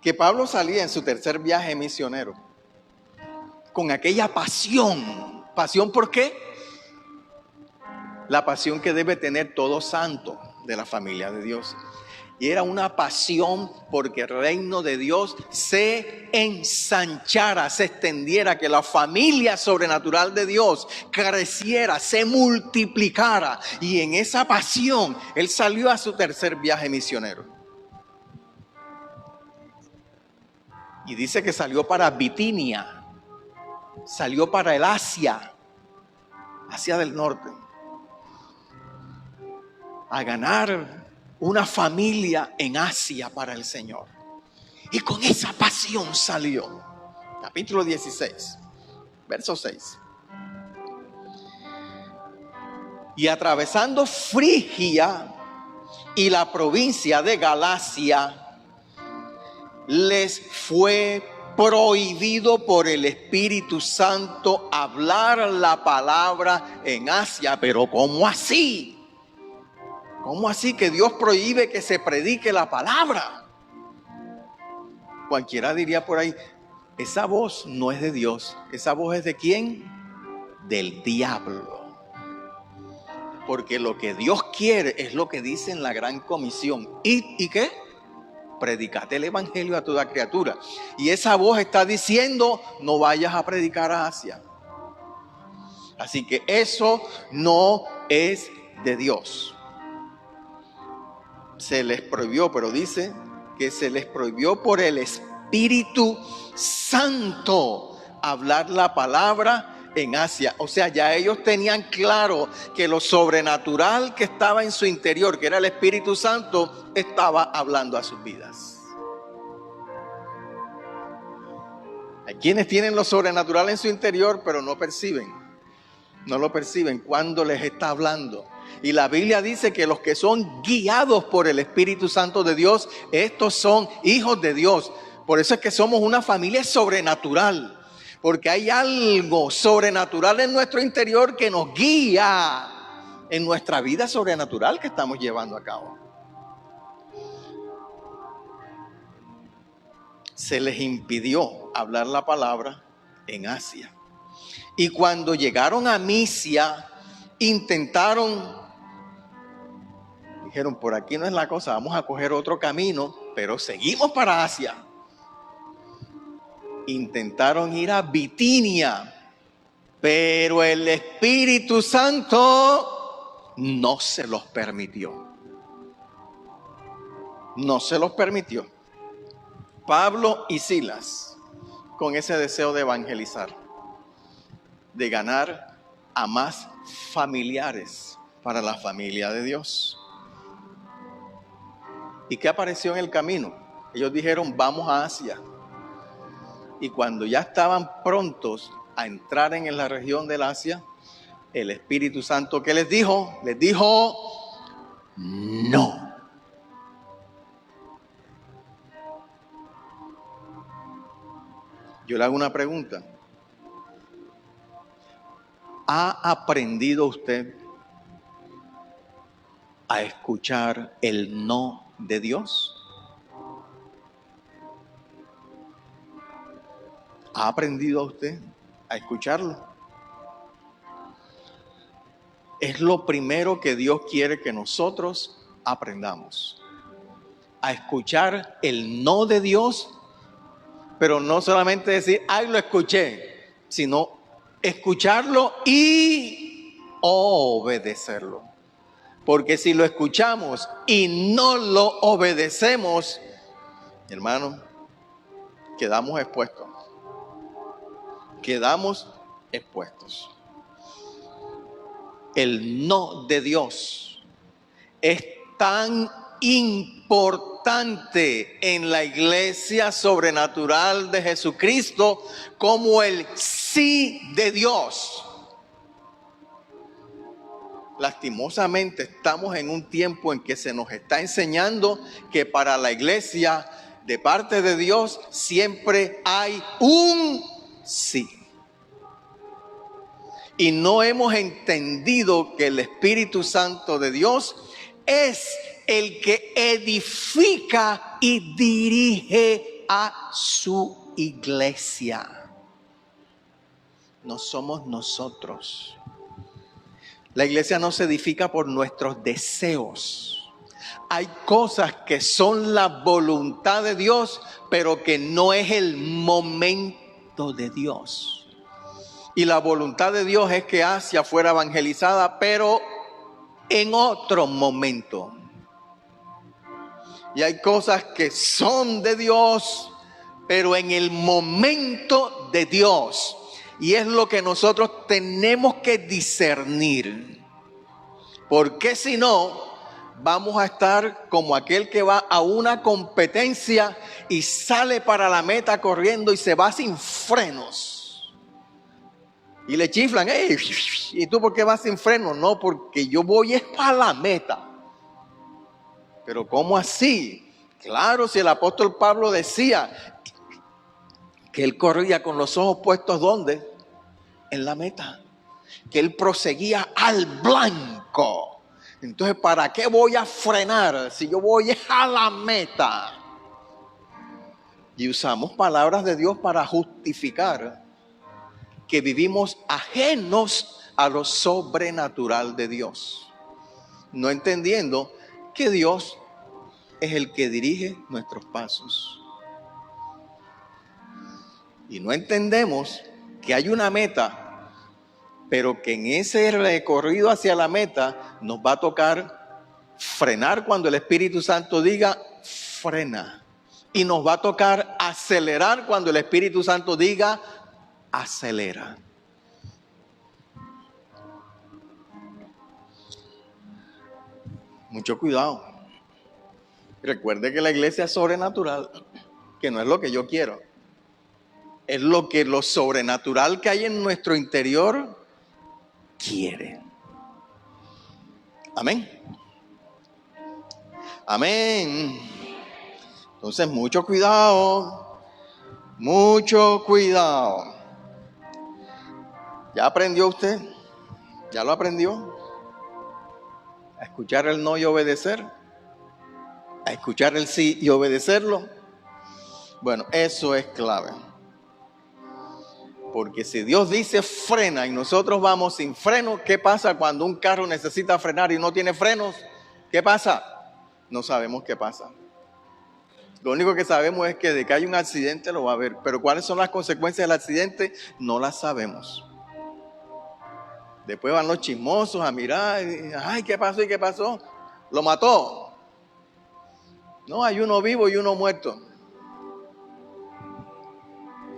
Speaker 3: que Pablo salía en su tercer viaje misionero con aquella pasión. ¿Pasión por qué? La pasión que debe tener todo santo de la familia de Dios. Y era una pasión porque el reino de Dios se ensanchara, se extendiera, que la familia sobrenatural de Dios creciera, se multiplicara. Y en esa pasión, él salió a su tercer viaje misionero. Y dice que salió para Bitinia, salió para el Asia del norte, a ganar una familia en Asia para el Señor. Y con esa pasión salió. Capítulo 16, verso 6. Y atravesando Frigia y la provincia de Galacia, les fue prohibido por el Espíritu Santo hablar la palabra en Asia. Pero ¿cómo así? ¿Cómo así que Dios prohíbe que se predique la palabra? Cualquiera diría por ahí: esa voz no es de Dios. ¿Esa voz es de quién? Del diablo. Porque lo que Dios quiere es lo que dice en la Gran Comisión. ¿Y qué? Predicate el evangelio a toda criatura. Y esa voz está diciendo: no vayas a predicar a Asia. Así que eso no es de Dios. Se les prohibió, pero dice que se les prohibió por el Espíritu Santo hablar la palabra en Asia. O sea, ya ellos tenían claro que lo sobrenatural que estaba en su interior, que era el Espíritu Santo, estaba hablando a sus vidas. Hay quienes tienen lo sobrenatural en su interior, pero no lo perciben cuando les está hablando. Y la Biblia dice que los que son guiados por el Espíritu Santo de Dios, estos son hijos de Dios. Por eso es que somos una familia sobrenatural, porque hay algo sobrenatural en nuestro interior que nos guía en nuestra vida sobrenatural que estamos llevando a cabo. Se les impidió hablar la palabra en Asia. Y cuando llegaron a Misia, dijeron: por aquí no es la cosa, vamos a coger otro camino, pero seguimos para Asia. Intentaron ir a Bitinia, pero el Espíritu Santo no se los permitió. No se los permitió. Pablo y Silas, con ese deseo de evangelizar, de ganar a más familiares para la familia de Dios. ¿Y qué apareció en el camino? Ellos dijeron: vamos a Asia. Y cuando ya estaban prontos a entrar en la región del Asia, el Espíritu Santo, ¿qué les dijo? Les dijo: no. Yo le hago una pregunta. ¿Ha aprendido usted a escuchar el no de Dios? ¿Ha aprendido usted a escucharlo? Es lo primero que Dios quiere que nosotros aprendamos. A escuchar el no de Dios, pero no solamente decir, ay, lo escuché, sino escucharlo y obedecerlo. Porque si lo escuchamos y no lo obedecemos, hermano, quedamos expuestos. Quedamos expuestos. El no de Dios es tan importante en la iglesia sobrenatural de Jesucristo como el sí de Dios. Lastimosamente estamos en un tiempo en que se nos está enseñando que para la iglesia de parte de Dios siempre hay un sí. Y no hemos entendido que el Espíritu Santo de Dios es el que edifica y dirige a su iglesia. No somos nosotros. La iglesia no se edifica por nuestros deseos. Hay cosas que son la voluntad de Dios, pero que no es el momento de Dios. Y la voluntad de Dios es que Asia fuera evangelizada, pero en otro momento. Y hay cosas que son de Dios, pero en el momento de Dios. Y es lo que nosotros tenemos que discernir. Porque si no, vamos a estar como aquel que va a una competencia y sale para la meta corriendo y se va sin frenos. Y le chiflan, ¡ey! ¿Y tú por qué vas sin frenos? No, porque yo voy es para la meta. Pero ¿cómo así? Claro, si el apóstol Pablo decía que él corría con los ojos puestos, ¿dónde? En la meta. Que él proseguía al blanco. Entonces, ¿para qué voy a frenar si yo voy a la meta? Y usamos palabras de Dios para justificar que vivimos ajenos a lo sobrenatural de Dios, no entendiendo que Dios es el que dirige nuestros pasos. Y no entendemos que hay una meta, pero que en ese recorrido hacia la meta nos va a tocar frenar cuando el Espíritu Santo diga frena. Y nos va a tocar acelerar cuando el Espíritu Santo diga acelera. Mucho cuidado. Recuerde que la iglesia es sobrenatural, que no es lo que yo quiero. Es lo que lo sobrenatural que hay en nuestro interior quiere. Amén. Amén. Entonces, mucho cuidado. Mucho cuidado. ¿Ya aprendió usted? ¿Ya lo aprendió? A escuchar el no y obedecer. A escuchar el sí y obedecerlo. Bueno, eso es clave. Porque si Dios dice frena y nosotros vamos sin freno, ¿qué pasa cuando un carro necesita frenar y no tiene frenos? ¿Qué pasa? No sabemos qué pasa. Lo único que sabemos es que de que hay un accidente lo va a haber. Pero ¿cuáles son las consecuencias del accidente? No las sabemos. Después van los chismosos a mirar, y, ay, ¿qué pasó y qué pasó? ¿Lo mató? No, hay uno vivo y uno muerto.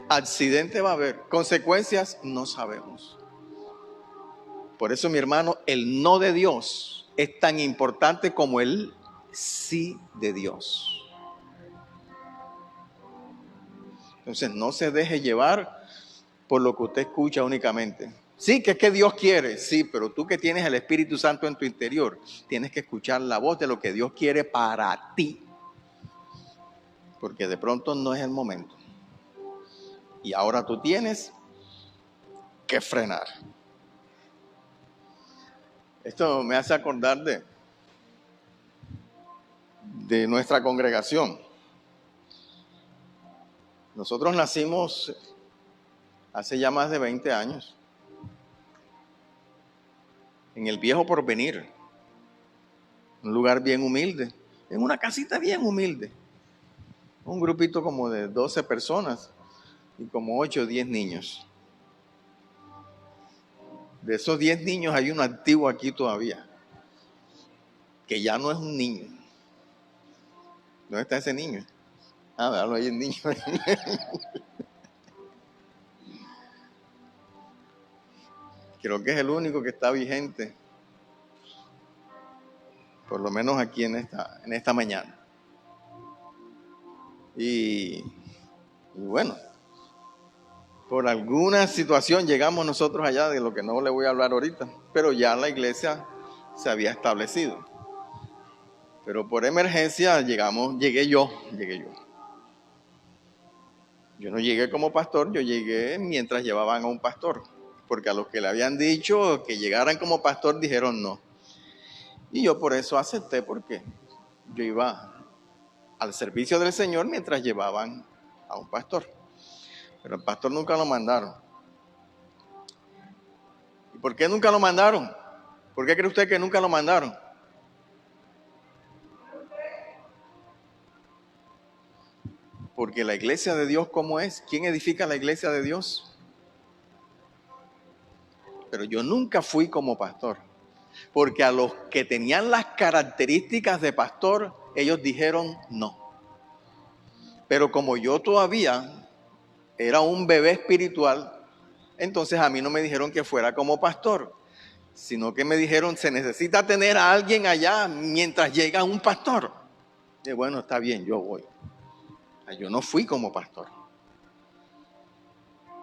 Speaker 3: Accidente va a haber, consecuencias no sabemos. Por eso, mi hermano, el no de Dios es tan importante como el sí de Dios. Entonces, no se deje llevar por lo que usted escucha únicamente. Sí, que es que Dios quiere, sí, pero tú que tienes el Espíritu Santo en tu interior, tienes que escuchar la voz de lo que Dios quiere para ti. Porque de pronto no es el momento. Y ahora tú tienes que frenar. Esto me hace acordar de nuestra congregación. Nosotros nacimos hace ya más de 20 años en el Viejo Porvenir, un lugar bien humilde, en una casita bien humilde, un grupito como de 12 personas y como 8 o 10 niños. De esos 10 niños hay uno activo aquí todavía, que ya no es un niño. ¿Dónde está ese niño? Ah, véalo ahí el niño. Creo que es el único que está vigente, por lo menos aquí en esta mañana. Y bueno, por alguna situación llegamos nosotros allá, de lo que no le voy a hablar ahorita, pero ya la iglesia se había establecido. Pero por emergencia llegué yo. Yo no llegué como pastor, yo llegué mientras llevaban a un pastor. Porque a los que le habían dicho que llegaran como pastor dijeron no. Y yo por eso acepté, porque yo iba al servicio del Señor mientras llevaban a un pastor. Pero el pastor nunca lo mandaron. ¿Y por qué nunca lo mandaron? ¿Por qué cree usted que nunca lo mandaron? Porque la iglesia de Dios, ¿cómo es? ¿Quién edifica la iglesia de Dios? Pero yo nunca fui como pastor, porque a los que tenían las características de pastor, ellos dijeron no. Pero como yo todavía era un bebé espiritual, entonces a mí no me dijeron que fuera como pastor, sino que me dijeron, se necesita tener a alguien allá mientras llega un pastor. Y bueno, está bien, yo voy. Yo no fui como pastor.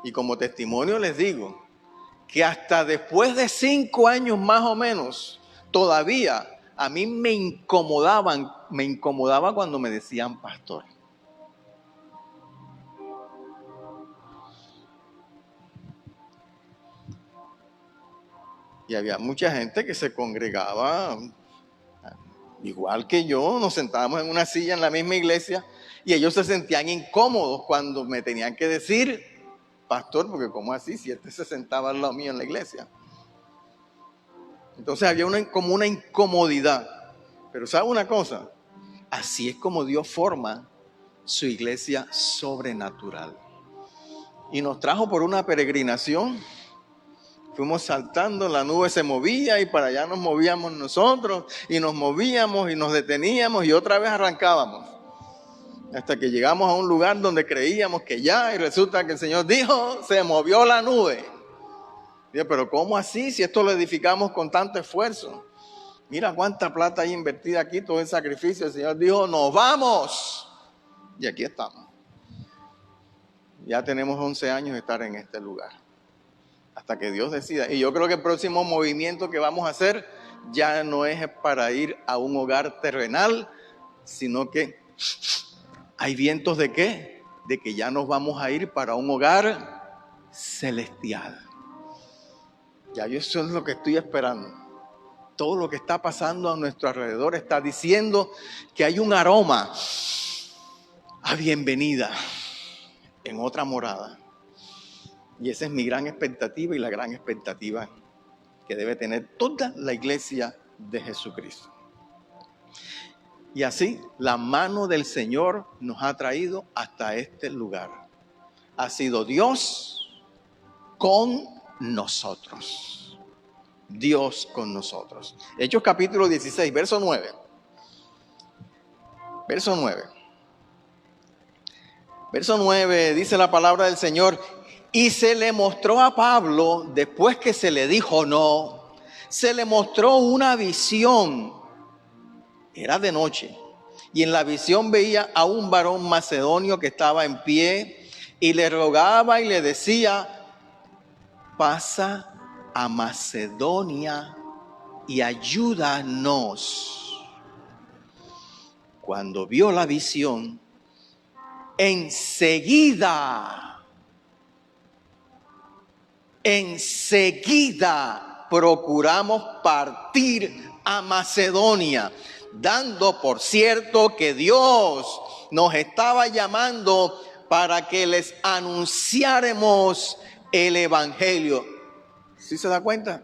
Speaker 3: Y como testimonio les digo que hasta después de 5 años más o menos, todavía a mí me incomodaba cuando me decían pastor. Y había mucha gente que se congregaba igual que yo, nos sentábamos en una silla en la misma iglesia y ellos se sentían incómodos cuando me tenían que decir pastor, porque ¿cómo así? Si este se sentaba al lado mío en la iglesia. Entonces había como una incomodidad. Pero ¿sabe una cosa? Así es como Dios forma su iglesia sobrenatural. Y nos trajo por una peregrinación. Fuimos saltando, la nube se movía y para allá nos movíamos nosotros. Y nos movíamos y nos deteníamos y otra vez arrancábamos. Hasta que llegamos a un lugar donde creíamos que ya, y resulta que el Señor dijo, se movió la nube. Dije, pero ¿cómo así? Si esto lo edificamos con tanto esfuerzo. Mira cuánta plata hay invertida aquí, todo el sacrificio. El Señor dijo, nos vamos. Y aquí estamos. Ya tenemos 11 años de estar en este lugar. Hasta que Dios decida. Y yo creo que el próximo movimiento que vamos a hacer ya no es para ir a un hogar terrenal, sino que hay vientos de ¿qué? De que ya nos vamos a ir para un hogar celestial. Ya yo eso es lo que estoy esperando. Todo lo que está pasando a nuestro alrededor está diciendo que hay un aroma a bienvenida en otra morada. Y esa es mi gran expectativa y la gran expectativa que debe tener toda la iglesia de Jesucristo. Y así la mano del Señor nos ha traído hasta este lugar. Ha sido Dios con nosotros. Dios con nosotros. Hechos capítulo 16, verso 9. Verso 9. Verso 9 dice la palabra del Señor. Y se le mostró a Pablo, después que se le dijo no, se le mostró una visión. Era de noche. Y en la visión veía a un varón macedonio que estaba en pie y le rogaba y le decía, pasa a Macedonia y ayúdanos. Cuando vio la visión, enseguida enseguida procuramos partir a Macedonia, dando por cierto que Dios nos estaba llamando para que les anunciáramos el evangelio. ¿Sí se da cuenta?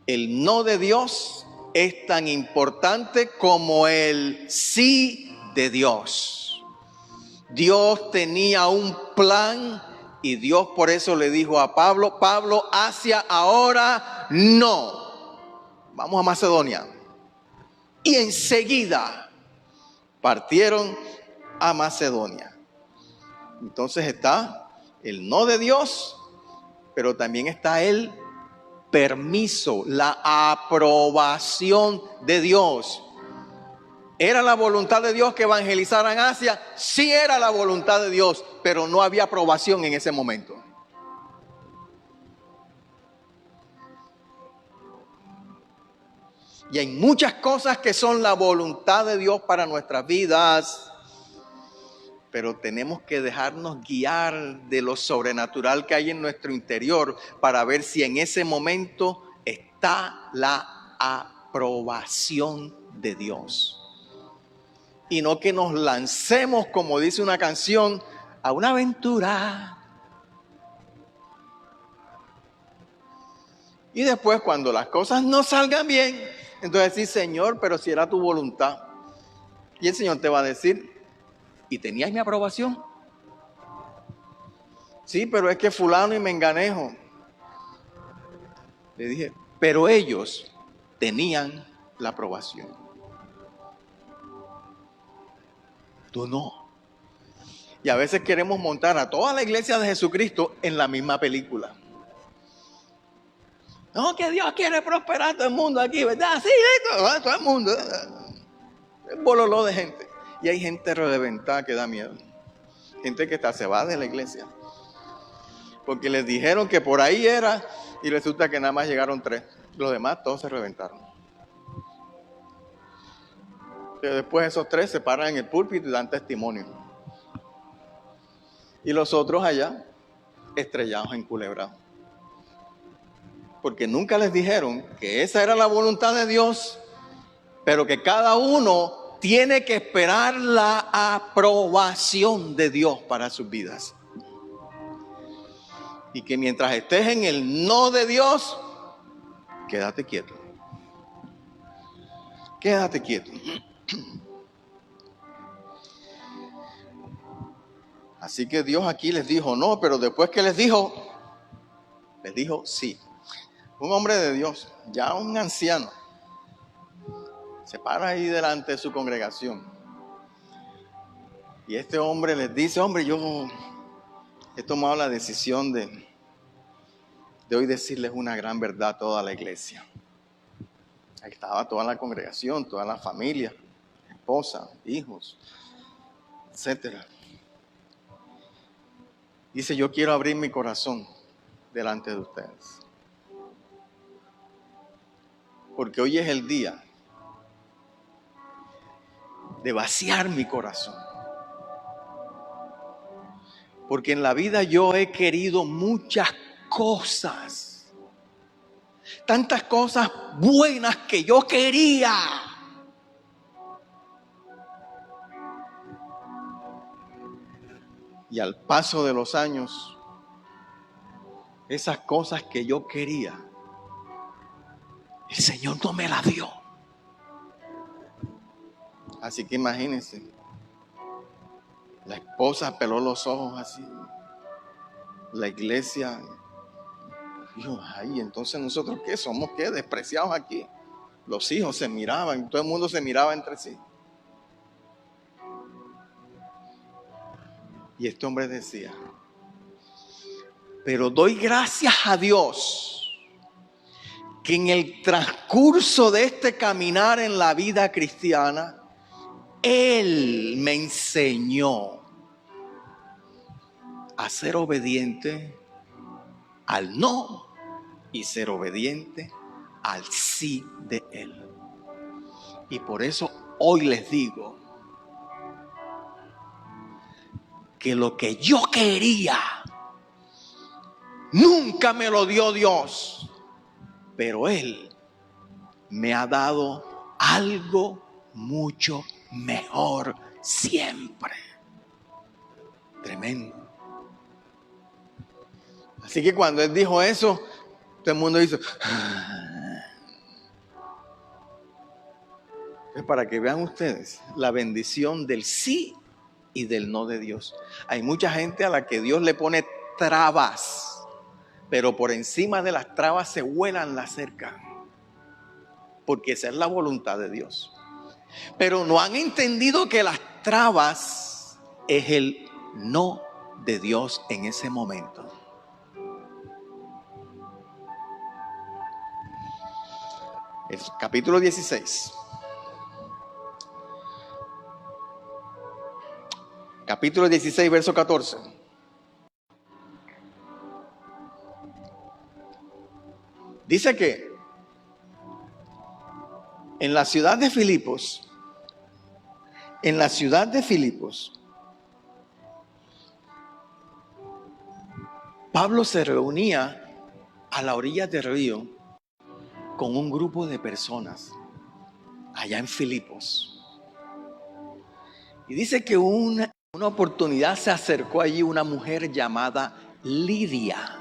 Speaker 3: El no de Dios es tan importante como el sí de Dios. Dios tenía un plan y Dios por eso le dijo a Pablo: Pablo, hacia ahora no. Vamos a Macedonia. Y enseguida partieron a Macedonia. Entonces está el no de Dios, pero también está el permiso, la aprobación de Dios. ¿Era la voluntad de Dios que evangelizaran Asia? Sí, era la voluntad de Dios, pero no había aprobación en ese momento. Y hay muchas cosas que son la voluntad de Dios para nuestras vidas, pero tenemos que dejarnos guiar de lo sobrenatural que hay en nuestro interior para ver si en ese momento está la aprobación de Dios. Y no que nos lancemos, como dice una canción, a una aventura. Y después, cuando las cosas no salgan bien, entonces decir: Señor, pero si era tu voluntad. Y el Señor te va a decir: ¿y tenías mi aprobación? Sí, pero es que fulano y menganejo. Le dije: pero ellos tenían la aprobación. Tú no. Y a veces queremos montar a toda la iglesia de Jesucristo en la misma película. No, que Dios quiere prosperar a todo el mundo aquí, ¿verdad? Sí, todo el mundo. Es bololó de gente. Y hay gente reventada que da miedo. Gente que hasta se va de la iglesia. Porque les dijeron que por ahí era y resulta que nada más llegaron 3. Los demás todos se reventaron. Pero después esos 3 se paran en el púlpito y dan testimonio. Y los otros allá, estrellados en Culebra. Porque nunca les dijeron que esa era la voluntad de Dios, pero que cada uno tiene que esperar la aprobación de Dios para sus vidas. Y que mientras estés en el no de Dios, quédate quieto. Quédate quieto. Así que Dios aquí les dijo no, pero después que les dijo sí. Un hombre de Dios, ya un anciano, se para ahí delante de su congregación. Y este hombre les dice: hombre, yo he tomado la decisión de hoy decirles una gran verdad a toda la iglesia. Ahí estaba toda la congregación, toda la familia, esposa, hijos, etcétera. Dice: yo quiero abrir mi corazón delante de ustedes. Porque hoy es el día de vaciar mi corazón. Porque en la vida yo he querido muchas cosas. Tantas cosas buenas que yo quería. Y al paso de los años, esas cosas que yo quería, el Señor no me las dio. Así que imagínense, la esposa peló los ojos así, la iglesia dijo: ay, entonces nosotros ¿qué somos? ¿Qué? Despreciados aquí. Los hijos se miraban, todo el mundo se miraba entre sí. Y este hombre decía: pero doy gracias a Dios que en el transcurso de este caminar en la vida cristiana, Él me enseñó a ser obediente al no y ser obediente al sí de Él. Y por eso hoy les digo que lo que yo quería nunca me lo dio Dios, pero Él me ha dado algo mucho mejor siempre. Tremendo. Así que cuando Él dijo eso, todo el mundo hizo... Es para que vean ustedes la bendición del sí y del no de Dios. Hay mucha gente a la que Dios le pone trabas, pero por encima de las trabas se vuelan la cerca, porque esa es la voluntad de Dios. Pero no han entendido que las trabas es el no de Dios en ese momento. El capítulo 16. Capítulo 16, verso 14. Dice que en la ciudad de Filipos, Pablo se reunía a la orilla del río con un grupo de personas allá en Filipos. Y dice que una oportunidad se acercó allí una mujer llamada Lidia.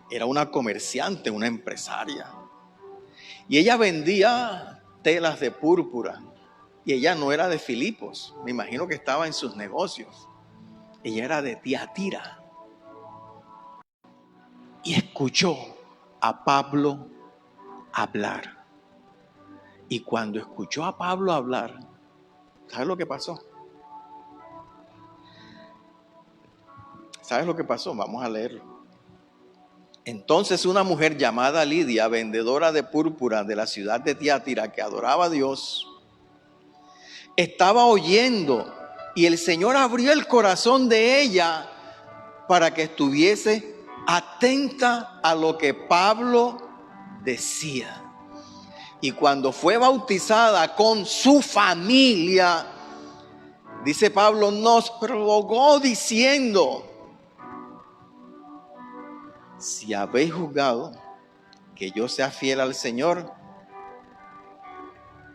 Speaker 3: Era una comerciante, una empresaria. Y ella vendía telas de púrpura. Y ella no era de Filipos. Me imagino que estaba en sus negocios. Ella era de Tiatira. Y escuchó a Pablo hablar. Y cuando escuchó a Pablo hablar, ¿sabes lo que pasó? ¿Sabes lo que pasó? Vamos a leerlo. Entonces una mujer llamada Lidia, vendedora de púrpura de la ciudad de Tiatira, que adoraba a Dios, estaba oyendo y el Señor abrió el corazón de ella para que estuviese atenta a lo que Pablo decía. Y cuando fue bautizada con su familia, dice Pablo, nos rogó diciendo: si habéis juzgado que yo sea fiel al Señor,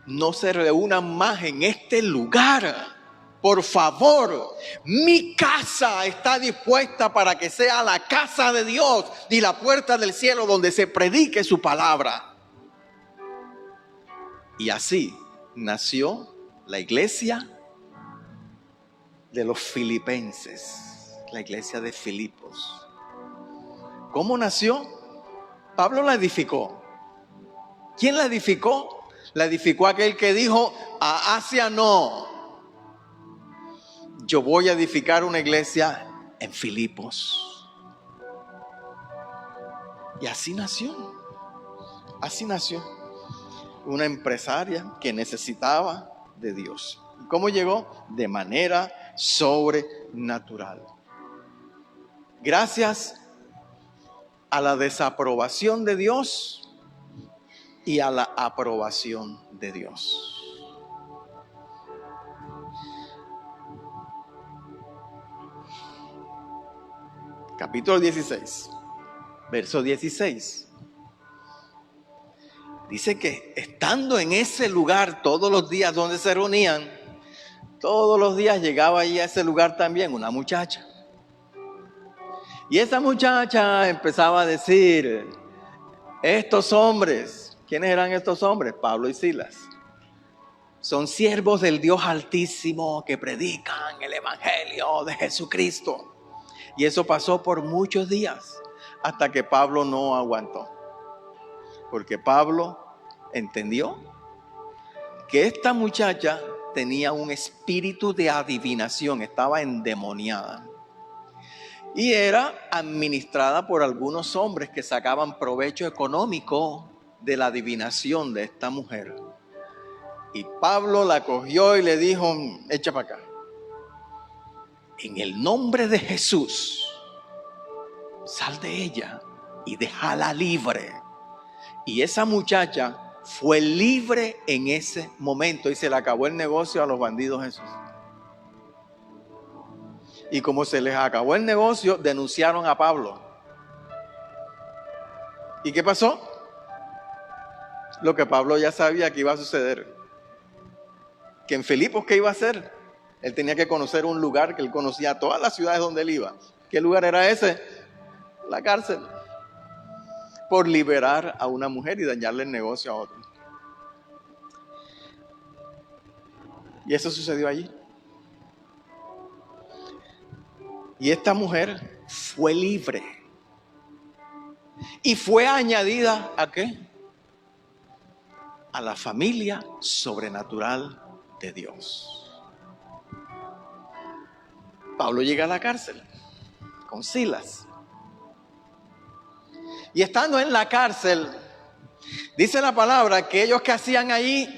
Speaker 3: no se reúnan más en este lugar. Por favor, mi casa está dispuesta para que sea la casa de Dios y la puerta del cielo donde se predique su palabra. Y así nació la iglesia de los filipenses, la iglesia de Filipos. ¿Cómo nació? Pablo la edificó. ¿Quién la edificó? La edificó aquel que dijo: a Asia no. Yo voy a edificar una iglesia en Filipos. Y así nació. Así nació. Una empresaria que necesitaba de Dios. ¿Cómo llegó? De manera sobrenatural. Gracias a la desaprobación de Dios y a la aprobación de Dios. Capítulo 16, verso 16. Dice que estando en ese lugar todos los días donde se reunían, todos los días llegaba allí a ese lugar también una muchacha. Y esa muchacha empezaba a decir: estos hombres, ¿quiénes eran estos hombres? Pablo y Silas. Son siervos del Dios Altísimo que predican el Evangelio de Jesucristo. Y eso pasó por muchos días hasta que Pablo no aguantó. Porque Pablo entendió que esta muchacha tenía un espíritu de adivinación, estaba endemoniada. Y era administrada por algunos hombres que sacaban provecho económico de la adivinación de esta mujer. Y Pablo la cogió y le dijo: echa para acá. En el nombre de Jesús, sal de ella y déjala libre. Y esa muchacha fue libre en ese momento y se le acabó el negocio a los bandidos esos. Y como se les acabó el negocio, denunciaron a Pablo. ¿Y qué pasó? Lo que Pablo ya sabía que iba a suceder. Que en Filipos, ¿qué iba a hacer? Él tenía que conocer un lugar que él conocía todas las ciudades donde él iba. ¿Qué lugar era ese? La cárcel. Por liberar a una mujer y dañarle el negocio a otro. Y eso sucedió allí. Y esta mujer fue libre. Y fue añadida ¿a qué? A la familia sobrenatural de Dios. Pablo llega a la cárcel con Silas. Y estando en la cárcel, dice la palabra que ellos que hacían allí,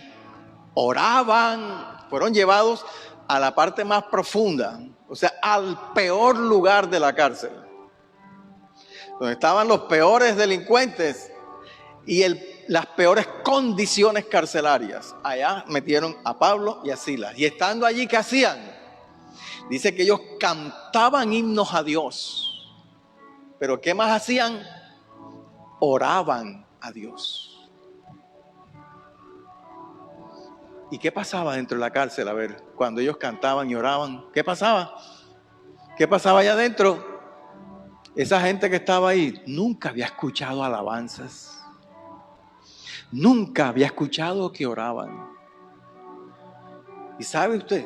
Speaker 3: oraban, fueron llevados a la parte más profunda, o sea, al peor lugar de la cárcel, donde estaban los peores delincuentes y las peores condiciones carcelarias. Allá metieron a Pablo y a Silas. Y estando allí, ¿qué hacían? Dice que ellos cantaban himnos a Dios. Pero ¿qué más hacían? Oraban a Dios. ¿Y qué pasaba dentro de la cárcel? A ver, cuando ellos cantaban y oraban, ¿qué pasaba? ¿Qué pasaba allá adentro? Esa gente que estaba ahí nunca había escuchado alabanzas. Nunca había escuchado que oraban. ¿Y sabe usted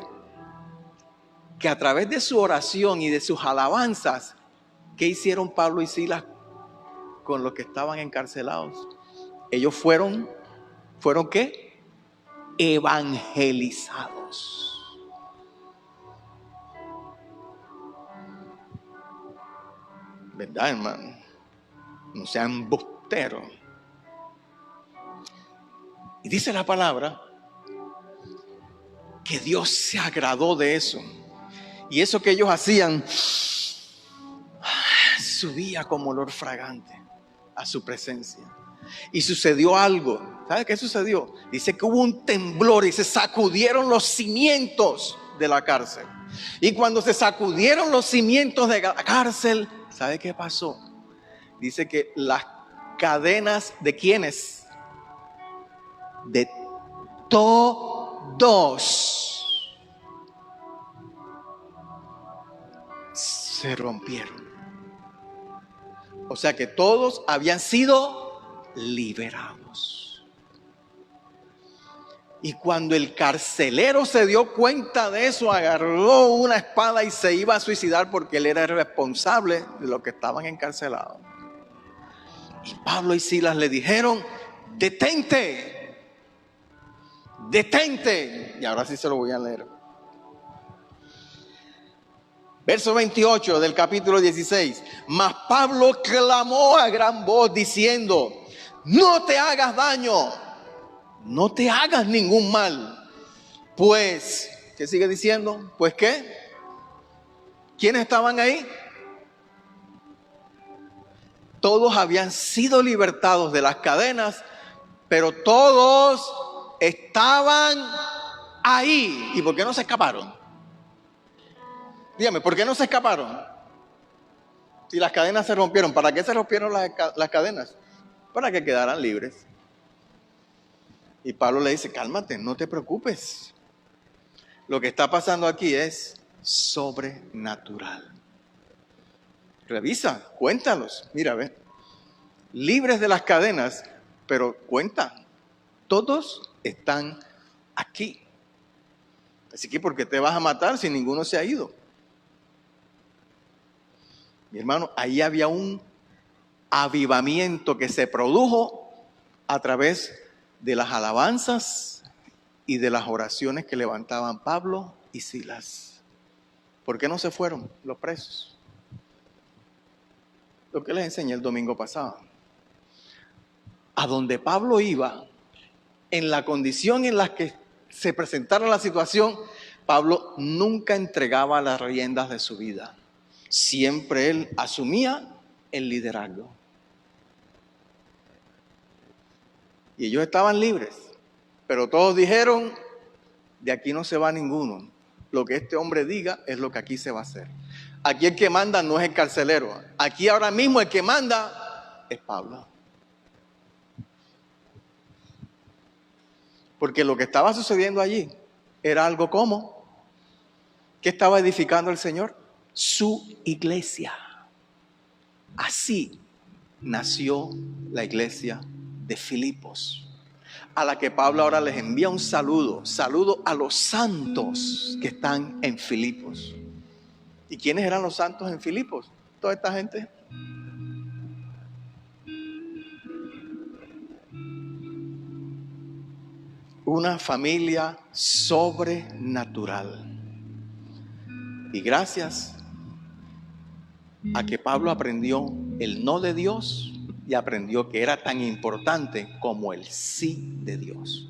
Speaker 3: que a través de su oración y de sus alabanzas, qué hicieron Pablo y Silas con los que estaban encarcelados? Ellos fueron ¿qué? Evangelizados. ¿Verdad, hermano? No sean embusteros. Y dice la palabra que Dios se agradó de eso. Y eso que ellos hacían subía como olor fragante a su presencia. Y sucedió algo. ¿Sabe qué sucedió? Dice que hubo un temblor y se sacudieron los cimientos de la cárcel. Y cuando se sacudieron los cimientos de la cárcel, ¿sabe qué pasó? Dice que las cadenas de ¿quiénes? De todos se rompieron. O sea que todos habían sido liberados. Y cuando el carcelero se dio cuenta de eso, agarró una espada y se iba a suicidar porque él era el responsable de los que estaban encarcelados. Y Pablo y Silas le dijeron: detente. Detente. Y ahora sí se lo voy a leer. Verso 28 del capítulo 16. Mas Pablo clamó a gran voz diciendo: no te hagas daño, no te hagas ningún mal. Pues, ¿qué sigue diciendo? Pues ¿qué? ¿Quiénes estaban ahí? Todos habían sido libertados de las cadenas, pero todos estaban ahí. ¿Y por qué no se escaparon? Dígame, ¿por qué no se escaparon? Si las cadenas se rompieron, ¿para qué se rompieron las cadenas? Para que quedaran libres. Y Pablo le dice: cálmate, no te preocupes. Lo que está pasando aquí es sobrenatural. Revisa, cuéntalos. Mira, ve. Libres de las cadenas, pero cuenta. Todos están aquí. Así que ¿por qué te vas a matar si ninguno se ha ido? Mi hermano, ahí había un avivamiento que se produjo a través de las alabanzas y de las oraciones que levantaban Pablo y Silas. ¿Por qué no se fueron los presos? Lo que les enseñé el domingo pasado. A donde Pablo iba, en la condición en la que se presentara la situación, Pablo nunca entregaba las riendas de su vida. Siempre él asumía el liderazgo. Y ellos estaban libres, pero todos dijeron: de aquí no se va ninguno. Lo que este hombre diga es lo que aquí se va a hacer. Aquí el que manda no es el carcelero. Aquí ahora mismo el que manda es Pablo. Porque lo que estaba sucediendo allí era algo como, ¿qué estaba edificando el Señor? Su iglesia. Así nació la iglesia de Filipos, a la que Pablo ahora les envía un saludo a los santos que están en Filipos. ¿Y quiénes eran los santos en Filipos? Toda esta gente. Una familia sobrenatural. Y gracias a que Pablo aprendió el no de Dios y aprendió que era tan importante como el sí de Dios,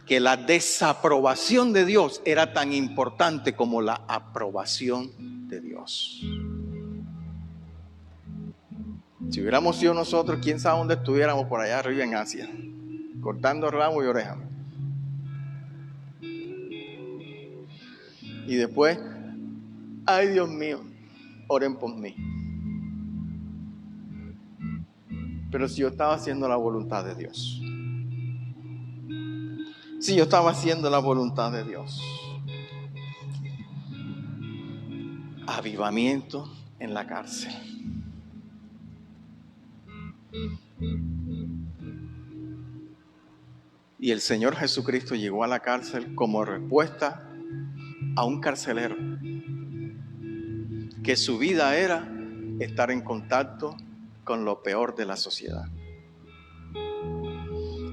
Speaker 3: que la desaprobación de Dios era tan importante como la aprobación de Dios. Si hubiéramos sido nosotros, quién sabe dónde estuviéramos, por allá arriba en Asia, cortando ramos y orejas. Y después, ay Dios mío, oren por mí. Pero si yo estaba haciendo la voluntad de Dios, si yo estaba haciendo la voluntad de Dios, avivamiento en la cárcel. Y el Señor Jesucristo llegó a la cárcel como respuesta a un carcelero que su vida era estar en contacto con lo peor de la sociedad.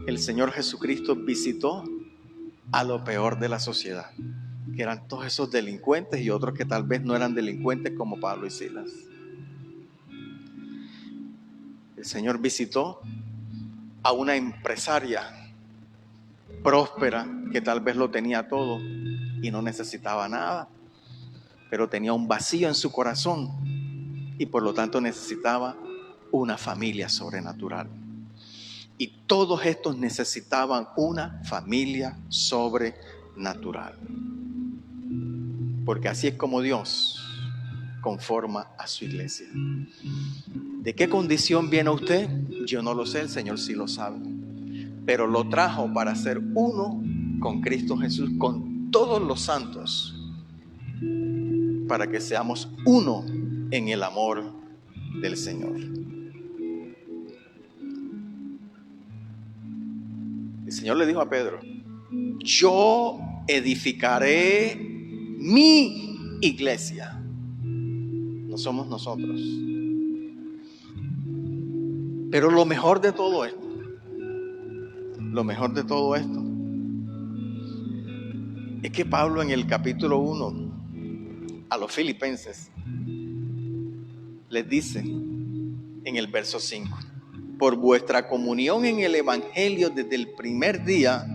Speaker 3: El Señor Jesucristo visitó a lo peor de la sociedad, que eran todos esos delincuentes y otros que tal vez no eran delincuentes como Pablo y Silas. El Señor visitó a una empresaria próspera que tal vez lo tenía todo y no necesitaba nada, pero tenía un vacío en su corazón y por lo tanto necesitaba una familia sobrenatural. Y todos estos necesitaban una familia sobrenatural. Porque así es como Dios conforma a su iglesia. ¿De qué condición viene usted? Yo no lo sé, el Señor sí lo sabe. Pero lo trajo para ser uno con Cristo Jesús, con todos los santos, para que seamos uno en el amor del Señor. El Señor le dijo a Pedro: yo edificaré mi iglesia. No somos nosotros. Pero lo mejor de todo esto, es que Pablo en el capítulo 1 a los filipenses les dice en el verso 5: por vuestra comunión en el evangelio desde el primer día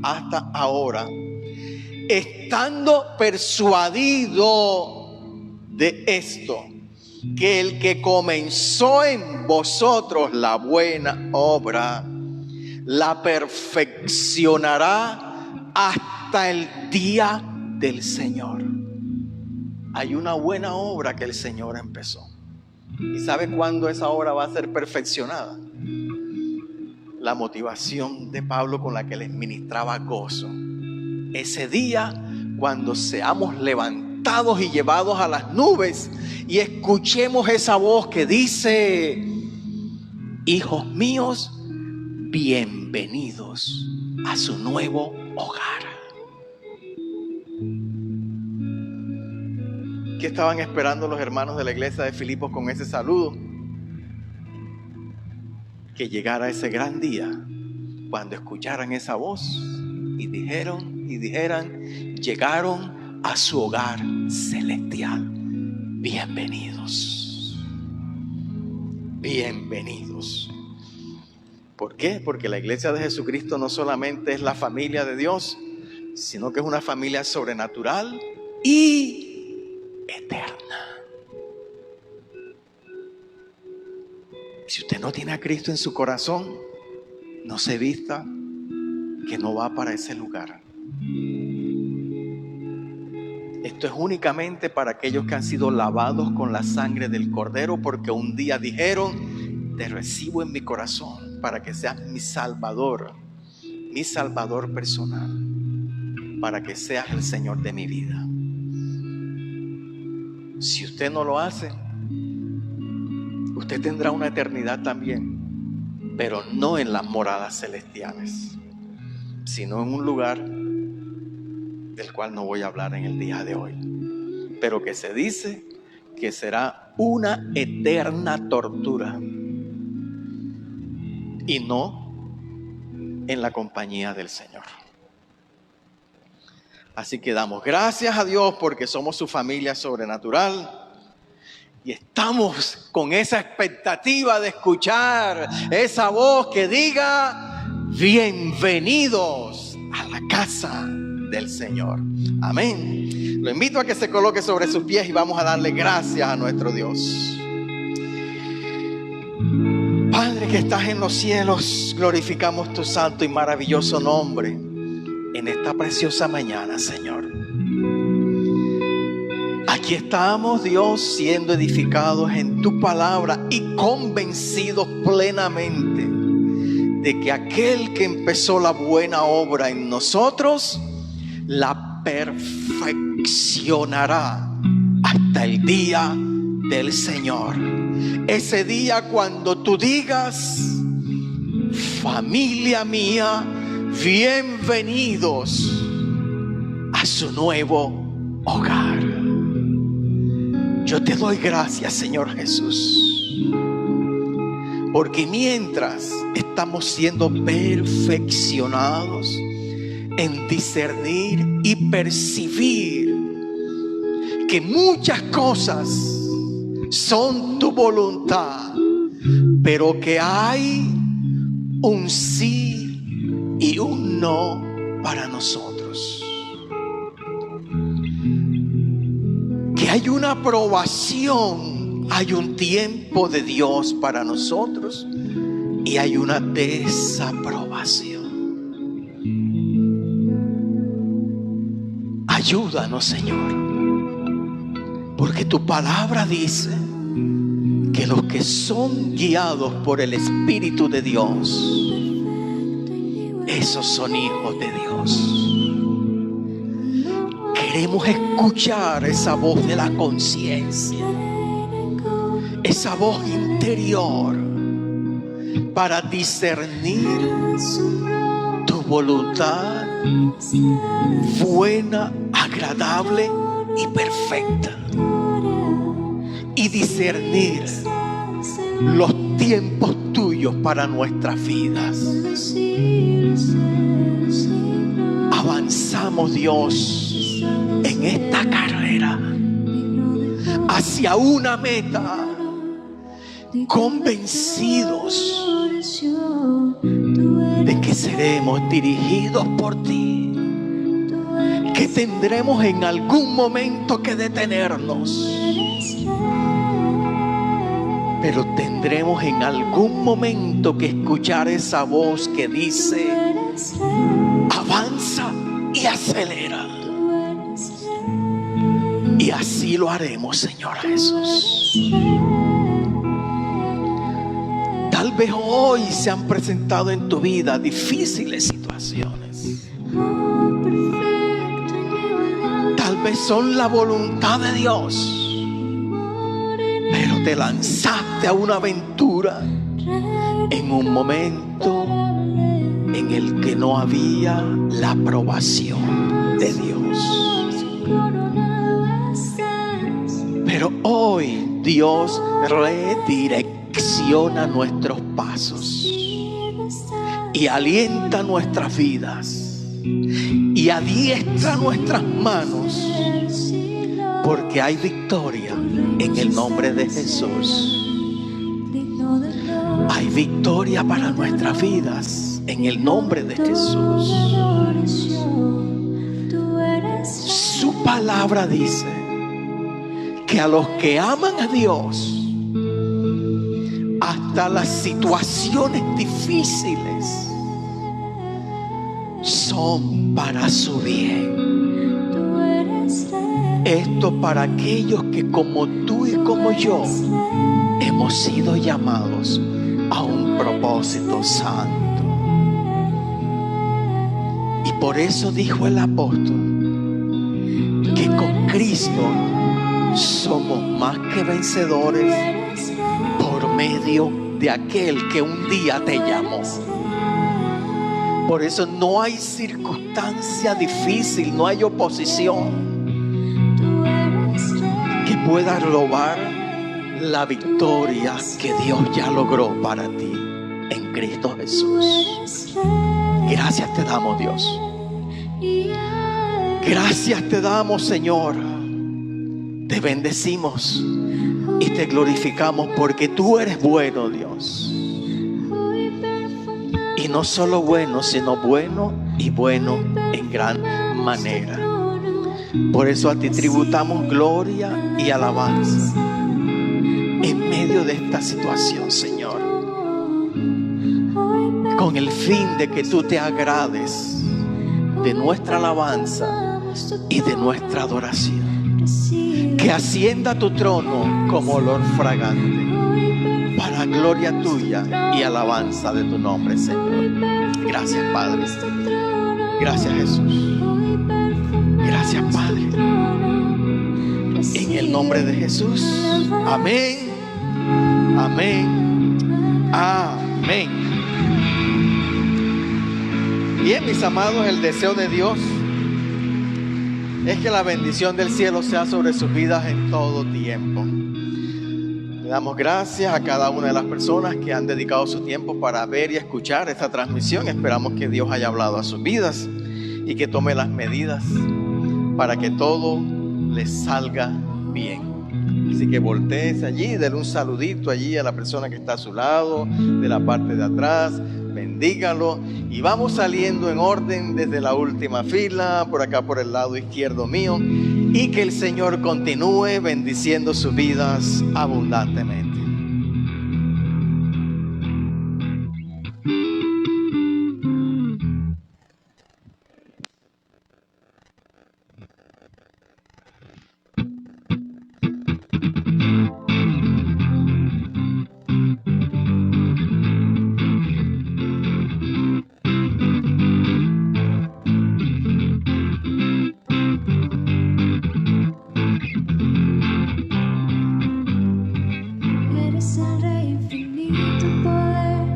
Speaker 3: hasta ahora, estando persuadido de esto, que el que comenzó en vosotros la buena obra, la perfeccionará hasta el día del Señor. Hay una buena obra que el Señor empezó. ¿Y sabe cuándo esa obra va a ser perfeccionada? La motivación de Pablo con la que les ministraba gozo. Ese día, cuando seamos levantados y llevados a las nubes y escuchemos esa voz que dice: hijos míos, bienvenidos a su nuevo hogar. ¿Qué estaban esperando los hermanos de la iglesia de Filipos con ese saludo? Que llegara ese gran día cuando escucharan esa voz y dijeran: llegaron a su hogar celestial. Bienvenidos. Bienvenidos. ¿Por qué? Porque la iglesia de Jesucristo no solamente es la familia de Dios, sino que es una familia sobrenatural y eterna. Si usted no tiene a Cristo en su corazón, no se vista que no va para ese lugar. Esto es únicamente para aquellos que han sido lavados con la sangre del Cordero, porque un día dijeron: te recibo en mi corazón para que seas mi Salvador mi Salvador personal, para que seas el Señor de mi vida. Si usted no lo hace, usted tendrá una eternidad también, pero no en las moradas celestiales, sino en un lugar del cual no voy a hablar en el día de hoy, pero que se dice que será una eterna tortura y no en la compañía del Señor. Así que damos gracias a Dios porque somos su familia sobrenatural y estamos con esa expectativa de escuchar esa voz que diga: bienvenidos a la casa del Señor. Amén. Lo invito a que se coloque sobre sus pies y vamos a darle gracias a nuestro Dios. Padre que estás en los cielos, glorificamos tu santo y maravilloso nombre en esta preciosa mañana, Señor. Aquí estamos, Dios, siendo edificados en tu palabra y convencidos plenamente de que aquel que empezó la buena obra en nosotros la perfeccionará hasta el día del Señor. Ese día cuando tú digas: familia mía, bienvenidos a su nuevo hogar. Yo te doy gracias, Señor Jesús, porque mientras estamos siendo perfeccionados en discernir y percibir que muchas cosas son tu voluntad, pero que hay un sí y un no para nosotros, que hay una aprobación, hay un tiempo de Dios para nosotros y hay una desaprobación. Ayúdanos, Señor, porque tu palabra dice que los que son guiados por el Espíritu de Dios, esos son hijos de Dios. Queremos escuchar esa voz de la conciencia, esa voz interior, para discernir tu voluntad buena, agradable y perfecta, y discernir los tiempos tuyos para nuestras vidas. Avanzamos, Dios, en esta carrera hacia una meta, convencidos de que seremos dirigidos por ti, que tendremos en algún momento que detenernos, pero tendremos en algún momento que escuchar esa voz que dice: avanza y acelera. Y así lo haremos, Señor Jesús. Tal vez hoy se han presentado en tu vida difíciles situaciones. Tal vez son la voluntad de Dios, pero te lanzaste a una aventura en un momento en el que no había la aprobación de Dios. Pero hoy Dios redirecciona nuestros pasos y alienta nuestras vidas y adiestra nuestras manos, porque hay victoria en el nombre de Jesús. Hay victoria para nuestras vidas en el nombre de Jesús. Su palabra dice que a los que aman a Dios, hasta las situaciones difíciles son para su bien. Esto para aquellos que, como tú y como yo, hemos sido llamados a un propósito santo. Por eso dijo el apóstol que con Cristo somos más que vencedores por medio de aquel que un día te llamó. Por eso no hay circunstancia difícil, no hay oposición que pueda robar la victoria que Dios ya logró para ti en Cristo Jesús. Gracias te damos, Dios. Gracias te damos, Señor. Te bendecimos y te glorificamos porque tú eres bueno, Dios. Y no solo bueno, sino bueno y bueno en gran manera. Por eso a ti tributamos gloria y alabanza en medio de esta situación, Señor, con el fin de que tú te agrades de nuestra alabanza y de nuestra adoración, que ascienda a tu trono como olor fragante, para gloria tuya y alabanza de tu nombre, Señor. Gracias, Padre. Gracias, Jesús. Gracias, Padre. En el nombre de Jesús. Amén. Amén. Amén. Bien, mis amados, el deseo de Dios es que la bendición del cielo sea sobre sus vidas en todo tiempo. Le damos gracias a cada una de las personas que han dedicado su tiempo para ver y escuchar esta transmisión. Esperamos que Dios haya hablado a sus vidas y que tome las medidas para que todo les salga bien. Así que voltees allí, denle un saludito allí a la persona que está a su lado, de la parte de atrás, bendígalo. Y vamos saliendo en orden desde la última fila, por acá por el lado izquierdo mío. Y que el Señor continúe bendiciendo sus vidas abundantemente.
Speaker 4: Eres el Rey infinito poder,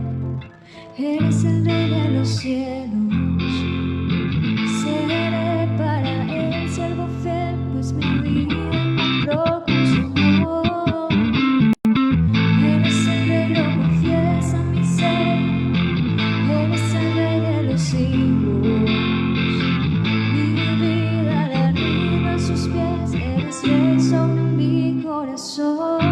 Speaker 4: eres el Rey de los cielos. Seré para el siervo fiel, pues mi vida compró con su amor. Eres el Rey, lo confiesa mi ser, eres el Rey de los siglos. Mi vida la rindo a sus pies, eres Rey sobre mi corazón.